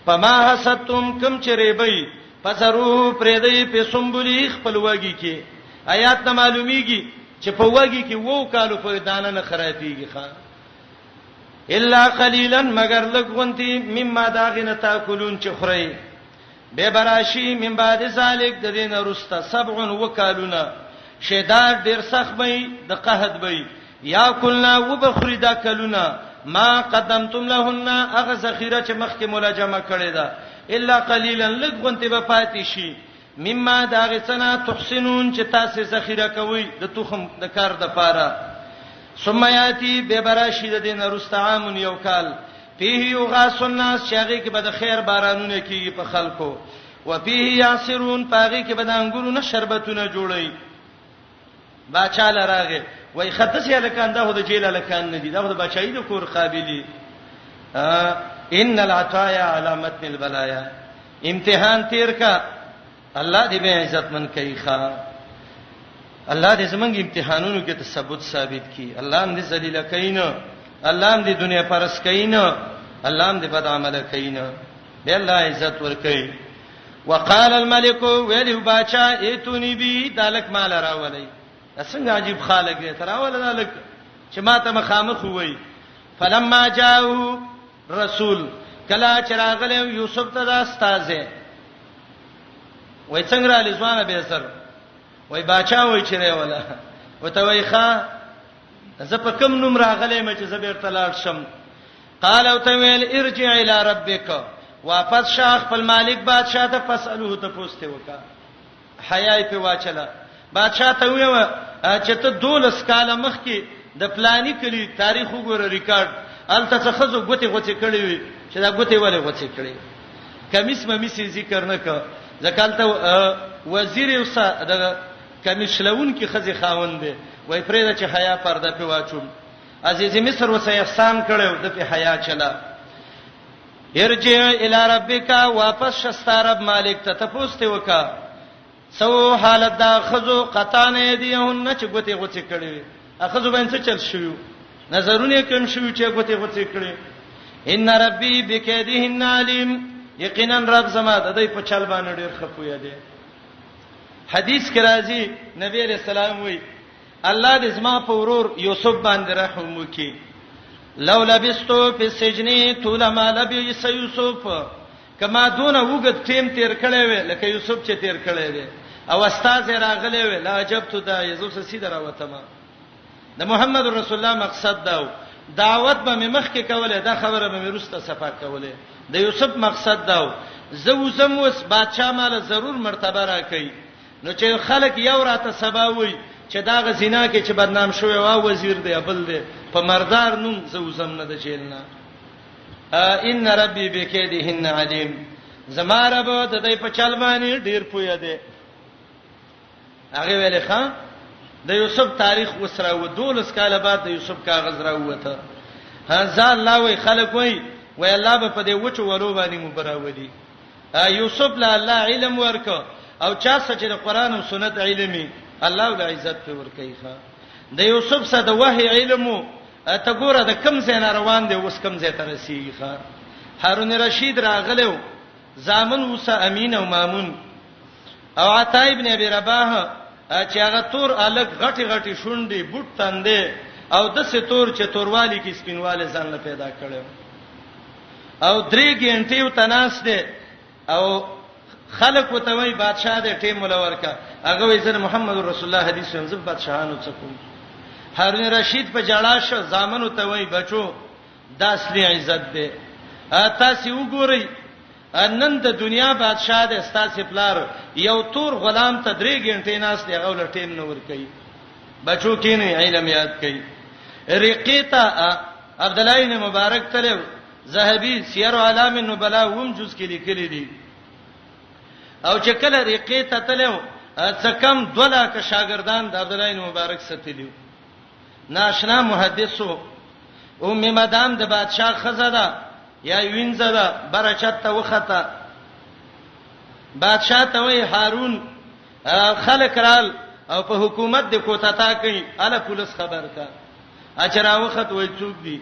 پما حسبتم کم چریبای پسرو پرېدې په سنبلی خپل وږي کې آیات ته معلومیږي چې په وږي کې وو کالو په دانه نه خرابېږي ښا الا قليلا مگر لغونتي مما داغنه تاکلون چې خوري به براشي من بعد ذلک د دین رستا 7 وکالونه شیدار ډیر سخت وي د قحط وي یا کلنا وبخریدا کلونه ما قدمتم لهن اغه ذخیره چې مخکې مولا جمع کړي دا الا قليلا لغونتي به پاتې شي مما داغه سنا تحسنون چې تاسو ذخیره کوي د توخم د کار د پاره ثم یاتی به براشي د دین رستعام یو کال فيه یغاث الناس شاغي کې به د خیر بارانونه کیږي په خلکو وفيه یاسرون پاغي کې به د انګورونو شربتونه جوړي باچا لراغه وای خدس یا لکان دا هو د جیل لکان نه دي دا هو د بچای د کور قابلی ان العطايا على متن البلايا امتحان تیر کا الله دې به عزت من کوي ښا الله دې زمونږ امتحانونو کې تثبوت ثابت کړي الله دې ذلیل کینو الله دې دنیا پرس کینو الله دې بد عمل کینو دې الله عزت ور کوي وقال الملك ویلو باچا ایتونی بی دالک مال راولای څنګه عجیب خالق دې تراول دالک چې ماته مخامخ وای فلما جاءو رسول کلا چراغله یوسف ته دا استازه وای څنګه را لزوانه به سر وای باچا وای چیرې ولا وته وای ښا زه په کوم نوم راغلې مې چې زبیر تلاړ شم قال او ته ویل ارجع الى ربك واپس شاه خپل مالک بادشاہ ته فسلوه ته پوښتنه وکا حیا په واچلا بادشاہ ته ویو چې ته 12 کال مخکې د پلاني کلی تاریخ وګوره ریکارډ الته څه خزو غوتي غوتي کړی وي چې دا غوتي ولې غوتي کړی کمیس مې ذکر نه ک ځکه وزیر اوسه د کمیشلون کې خزي خاوند دی وای پرېدا چې حیا پرده په واچوم عزیز مصر وسه احسان کړو د په حیا چلا ارجع الى ربک واپس شستارب مالک ته تپوسته وکا سو حالت دا خزو قطانه دیهن چې غوتي غوتي کړی اخزو باندې چل شو نظرونه کوم شو چې غوتي غوتي کړی ان ربي بكيدهن عليم یقینا رب زما د دې په چل باندې ډیر خپوی دی حدیث کې راځي نبی علیہ السلام وی الله دې زما په ورور یوسف باندې رحم وکي لو لبستو فی السجن طول ما لبس یوسف، کما دون وګت ټیم تیر کړی وې لکه یوسف چې تیر کړی دی، او استاد راغلی وې لا عجبت دا یوسف سیده راوتما. د محمد رسول الله مقصد دا دعوت به مخ کې کوله، دا خبره به ورسته صفه کوله. د یوسف مقصد دا زو زموس بادشاہ مال ضرور مرتبه را کوي، نو چې خلک یو راته سبا وي چې دا غزینا کې چې بدنام شوی او وزیر دی بل دی په مردار نوم زو زم نه د جیلنا. ان ربي بكيدهن عليم، زما رب د دې په چل باندې ډیر پوهه دی. هغه ویلې ښا د یوسف تاریخ وسره و 12 کاله بعد د یوسف کاغذ راوته. ځا الله وی خلک وی الله به په دې وچو ولو باندې مبراودي. یوسف له الله علم ورکو او چا چې د قران او سنت علمي الله ول عزت په ورکي ښا. د یوسف سره د وحي علم ته ګوره د کم ځای روان دی اوس کم ځای ته رسیږي ښا. هارون رشید راغلو زامن وسه امین او مامون او عطا ابن ابي رباح چې هغه تور الګ غټي غټي شونډي بوت تندې او د ستور چې توروالی کې سپینواله ځان له پیدا کړو او 3 غنټې وتناس دي او خلق وتوي بادشاہ دې ټیم ولور کا هغه وې زره محمد رسول الله حدیث هم زب بادشاہانو څخه. هارون رشید په جړا شو زامن وتوي بچو د اصلي عزت ده. تاسو وګورئ نن د دنیا بادشاہ د استاسې پلار یو تور غلام ته 3 غنټې ناس دی هغه ټیم نو ور کوي بچو کینې علم یاد کوي. رقیتا عبد الله بن مبارک تلو ذهبی سیر اعلام النبلاء هم جز کې لیکلي دي او چې کله رقیتا تلو څه کم 2 لک شاګردان د عبد الله بن مبارک ستلیو. ناشنا محدثو ام مدام د بادشاہ خزاده یا وینځه برچت ته وخته بادشاہ ته وی هارون خلک رال او په حکومت د کوتاتا کوي اله پولیس خبر کا اچرا وخت وای څوک دی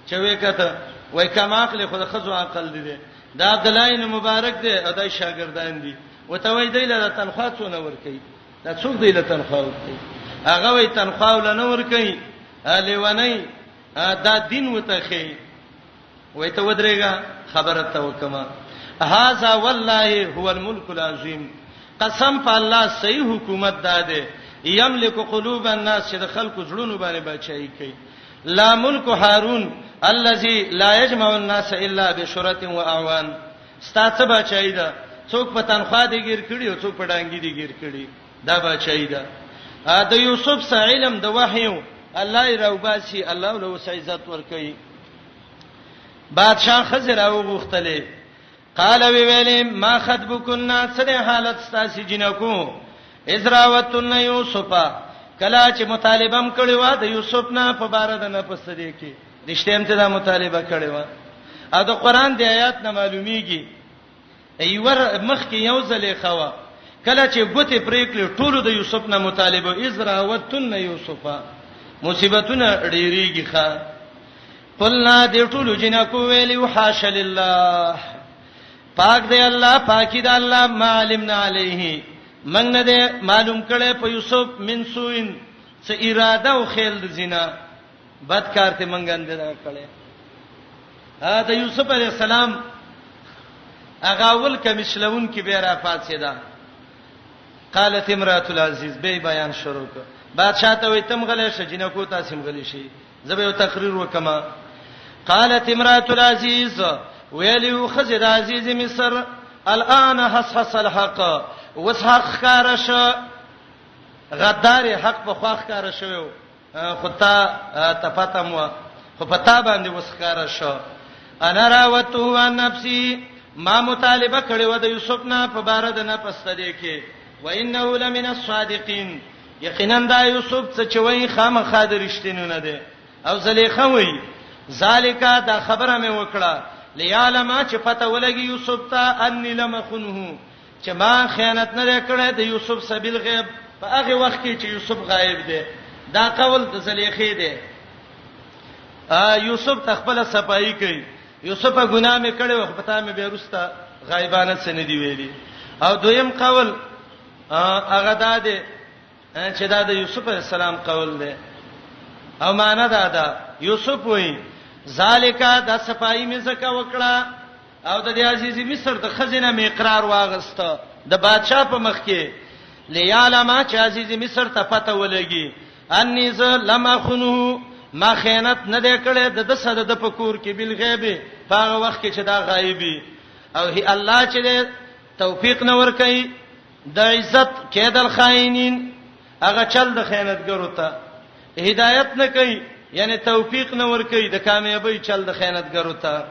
چې وې کته وای کما عقل خو د خزو عقل دی دا عبد الله بن مبارک دی او د شاګردان دي وته وای دی له تنخواه څونه ور کوي دا څوک دی له تنخواه ور کوي هغه وای تنخواه ول نه ور کوي لیونی دا دین وته خي وای ته ودرېګا خبره ته وکما. هاذا والله هو الملك العظیم، قسم په الله صحیح حکومت داده یملک قلوب الناس چې د خلکو زړونو باندې بچای کوي. لا ملک هارون الذي لا يجمع الناس الا بشرة واعوان، ستاسو بچای دا څوک په تنخواه دی ګیر کړي او څوک په ډانګي دی ګیر کړي دا بچای دا. د یوسف سره علم د وحی الله روباسي الله له عزت ور کوي. بادشاہ خضر او غختله قال ویلې ما خطبكن سره حالت ستاسو جنکو ازراوتن یوسف کلا چې مطالبه کړي و د یوسف نه په بار د نه پسدې کې رښتیم ته دا مطالبه کړي و او د قران دی آیات نه معلومیږي ایور مخ کې یو ځلې خوا کله چې ګوتې پریکړې ټولو د یوسف نه مطالبه ازراوتن یوسف مصیبتونه ډیریږي ښا. قلنا دې ټولو جنکو ویلی وحاش لله پاک دی الله پاکی دی الله معلمنا علیه من نه دې معلوم کړي په یوسف من سوین څه اراده او خیل د زنا بدکار ته منګند دا کړي. دا یوسف علی السلام هغه اول کمشلون کې به را فاصله قالت امراه العزیز به بیان شروع کړ. بادشاہ ته وې تم غلې ش جنکو تاسو غلې شي زبې یو تقریر وکما. قالت امراه العزيز ویلو خزر عزیز مصر الان حصحص الحق وسحق کارش غدار حق په خواخ کار شوی خطا تفتم خو پتا باندې وسخاره شو. انا راوته عن نفسي ما مطالبه کړي و د یوسف نه په بار د نه پسته کې و انه لمن الصادقین یقینا دا یوسف څه چوي خامخا د رښتینو نه دی او زلیخه وای ذالکا دا خبره مې وکړه لیالما چې پته ولګي یوسف ته انی لمخنه چې ما خیانت نه کړې د یوسف سبیل غیب په هغه وخت کې چې یوسف غایب دی. دا قول د زلیخه دی. یوسف تخپل صفائی کوي یوسف ګناه مې کړې وخت پتا مې به رستا غایبانه سندې ویلي. او دویم قول هغه ده چې دا د یوسف علی السلام قول دی او معنا دا ده یوسف وایي ذالک د صفای می زکه وکړه او د عزیز مصر د خزینه می اقرار واغسته د بادشاہ په مخ کې لیالما چې عزیز مصر ته پته ولګي انی ز لما خنو ما خیانت نه دی کړی د صد د پکور کې بل غیب په هغه وخت کې چې دا غایبی او هی الله چې توفیق نه ور کوي د عزت کېدل خائنین هغه چل د خیانتګرو ته هدایت نه کوي یعنی توفیق نه ور کوي د کامیابی چل د خیانتګرو ته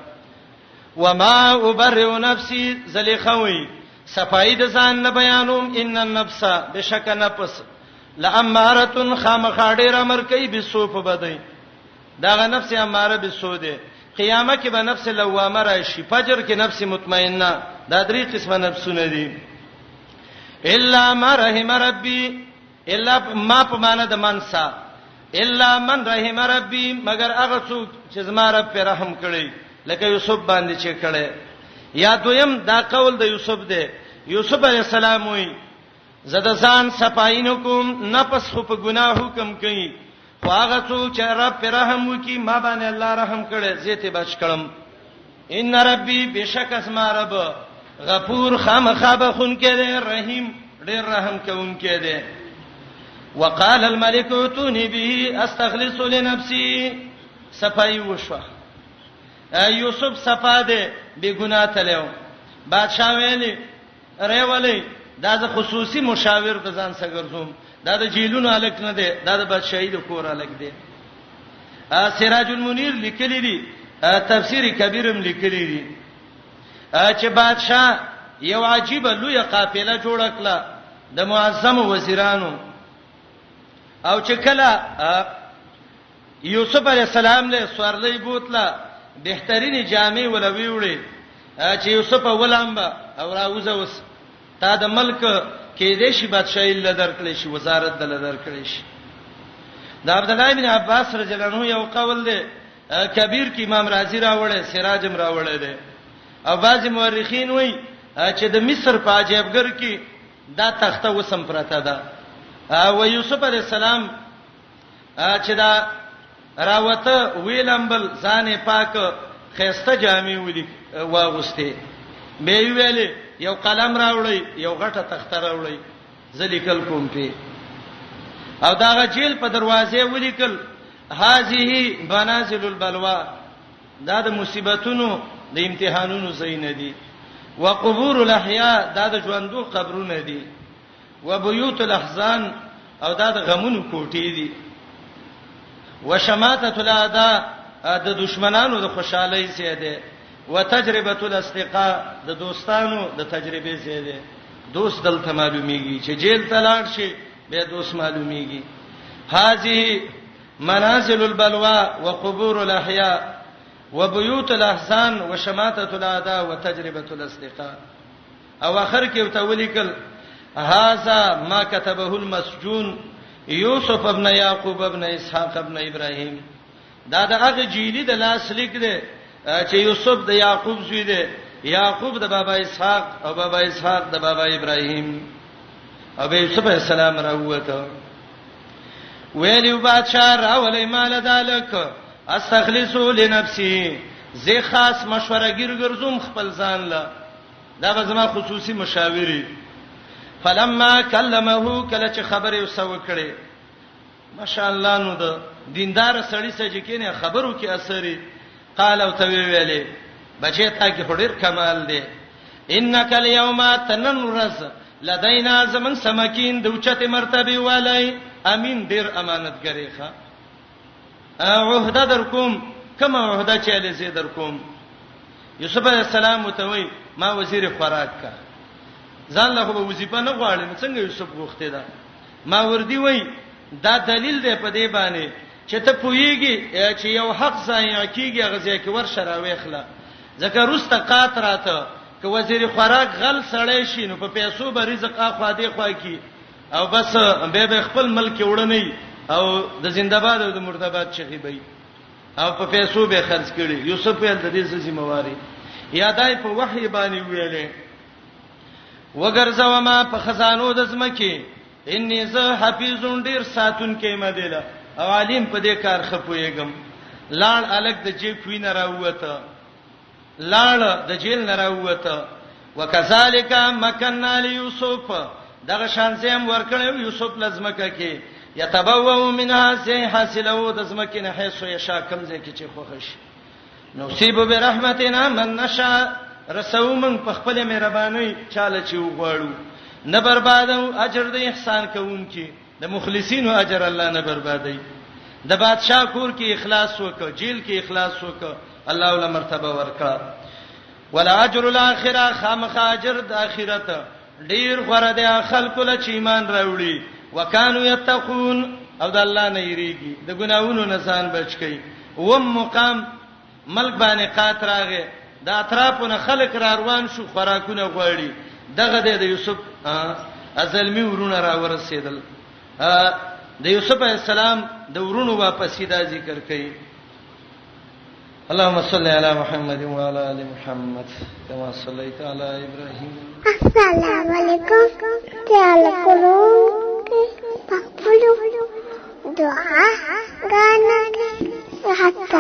وما ابرئ نفسي زلیخوي صفای د ځان نه بیانوم ان النفس بشک نفس لاماره خامخاډیر امر کوي بسوف بدای دا نفس اماره بسوده قیامت کې به نفس لوامه راشي فجر کې نفس مطمئنه دا درې قسمه نفسونه دي الا ما رحم ربي الا ما په معنا د منسا الا من رحم ربي مگر هغه څوک چې زما رب په رحم کړی لکه یوسف باندې چې کړي یا دویم دا قول د یوسف دی یوسف علی السلام وی زده ځان صفاینو کوم نفس خو په ګناه حکم کوي خو هغه څوک چې رب پر رحم وکي ما باندې الله رحم کړي زیته بچ کړم ان ربي بشک اسما رب غفور خامخابه خون کې دی رحیم ډیر رحم کوونکی دی وقال الملك اتوني به استخلص لنفسي صفای وشو یوسف صفاده به ګناه تلو بادشاہ ویلي ریولې دا د خصوصي مشاور د ځان سګرزوم دا د جیلونو الک نه دی دا د بادشاہي د کور الک دی سراج المنیر لیکلی دی تفسیر کبیرم لیکلی دی چې بادشاہ یو عجیب لوی قافله جوړ کړه د معظم وزیرانو او چې کله یوسف علی السلام له سوارلې بوتله بهترینی جامې ولوي وړي چې یوسف ولامبا او راوزه وس تا د ملک کې دې شي بادشاہي لدر کړی شي وزارت دل لدر کړی شي د عبد الله بن عباس رضی الله عنه یو قول دی کبیر کې امام رازی راوړی سراجم راوړی دی او بعض مورخین وایي چې د مصر په عجیبګر کې دا تخته وسم پرته ده او یوسف علی السلام چې دا راوته ویلمبل ځانې پاک خسته جامې ولي واغسته به ویلې یو قلم راوړی یو غټه تخته راوړی ذلیکل کوم په او دا جیل په دروازه ولیکل هذه بنازل البلوا دا د مصیبتونو د امتحانونو زین دي وقبور الاحیاء دا د ژوندو قبرونه دي وبيوت الاحزان او دا د غمونو کوټې دي وشماتة الاعداء د دشمنانو د خوشحالۍ سي ده وتجربه الاصدقاء د دوستانو د تجربې سي ده دوست دلته معلومیږي چې جیل ته لاړ شي به دوست معلومیږي هذه منازل البلوا وقبور الاحياء وبيوت الاحزان وشماتة الاعداء وتجربه الاصدقاء او اخر کې وتولیکل هذا ما كتبه المسجون یوسف ابن یعقوب ابن اسحاق ابن ابراهیم دا دغه جیلی د لاس لیک دی چې یوسف د یعقوب زوی دی یعقوب د بابا اسحاق او بابا اسحاق د بابا ابراهیم او به یوسف السلام راوته ویلو بادشاہ راولې مال دالک استخلصو لنفسي زه خاص مشوره ګرځوم خپل ځان لا دا به زما خصوصي مشاوري فلما کلمه کله چې خبره وسو کړي ماشاء الله نو د دیندار سړی سره کینه خبرو کې اثرې قال او ته ویلې بچی تا کې هډیر کمال دی انک اليوم تننرز لدینا زمن سمکین د اوچته مرتبه والای امین ډیر امانتګری ښا عہده در کوم کما عہده چاله زی در کوم یوسف علی السلام ته وای ما وزیر خوراک کا ځان له به وظیفه نه غواړم څنګه یوسف غوښته ده ما وردی وای دا دلیل دی په دې باندې چې ته پوېږي چې یو حق ضایع کیږي غزا کې ورشه راوېخله ځکه روسته قاتراته که وزیر خوراک غل سړی شي نو په پیسو به رزق اخوا دی خوا کی او بس به خپل ملک وړنی او د زنده‌باد او د مرتبات شخي بي او په پیسو به خرج کړي یوسف په دې ذمہواری یادای په وحی باندې ویلې وګرځوا ما په خزانو د زمکه انی ز حفیظون ډیر ساتون کې مدله او عالم په دې کار خپويګم لاړ الګ د جیب وینه راووته لاړ د جیل نه راووته وکذالک مکننا لیوسف دغه شان سیم ورکړیو یوسف لزمکه کې یتبوؤ منها سي حاصلو د زمکه نه حيث یشا کمزه کې چې خوښش نصیب برحمتنا من نشا رسو من په خپل مهرباني چاله چې وغواړو نه بربادو اجر د احسان کوونکی د مخلصینو اجر الله نه بربادي د بادشاہ کور کې اخلاص وکړه جیل کې اخلاص وکړه الله ول مرتبه ورکړه ولا اجر الاخره خامخ اجر د اخرت ډیر غره د خلکو له چې ایمان راوړي وکانو یتقون او د الله نه یریږي د ګناوونو نه ځان بچ کی وم مقام ملک باندې قات راغې د اطرافونو خلک را روان شو خوراکونه غواړي دغه د یوسف ازلمی ورونه را ورسېدل د یوسف السلام د ورونو واپس دا ذکر کړي اللهم صل علی محمد وعلى ال محمد كما صليت على ابراهيم السلام علیکم تعال کولو پخپلو دعا غانا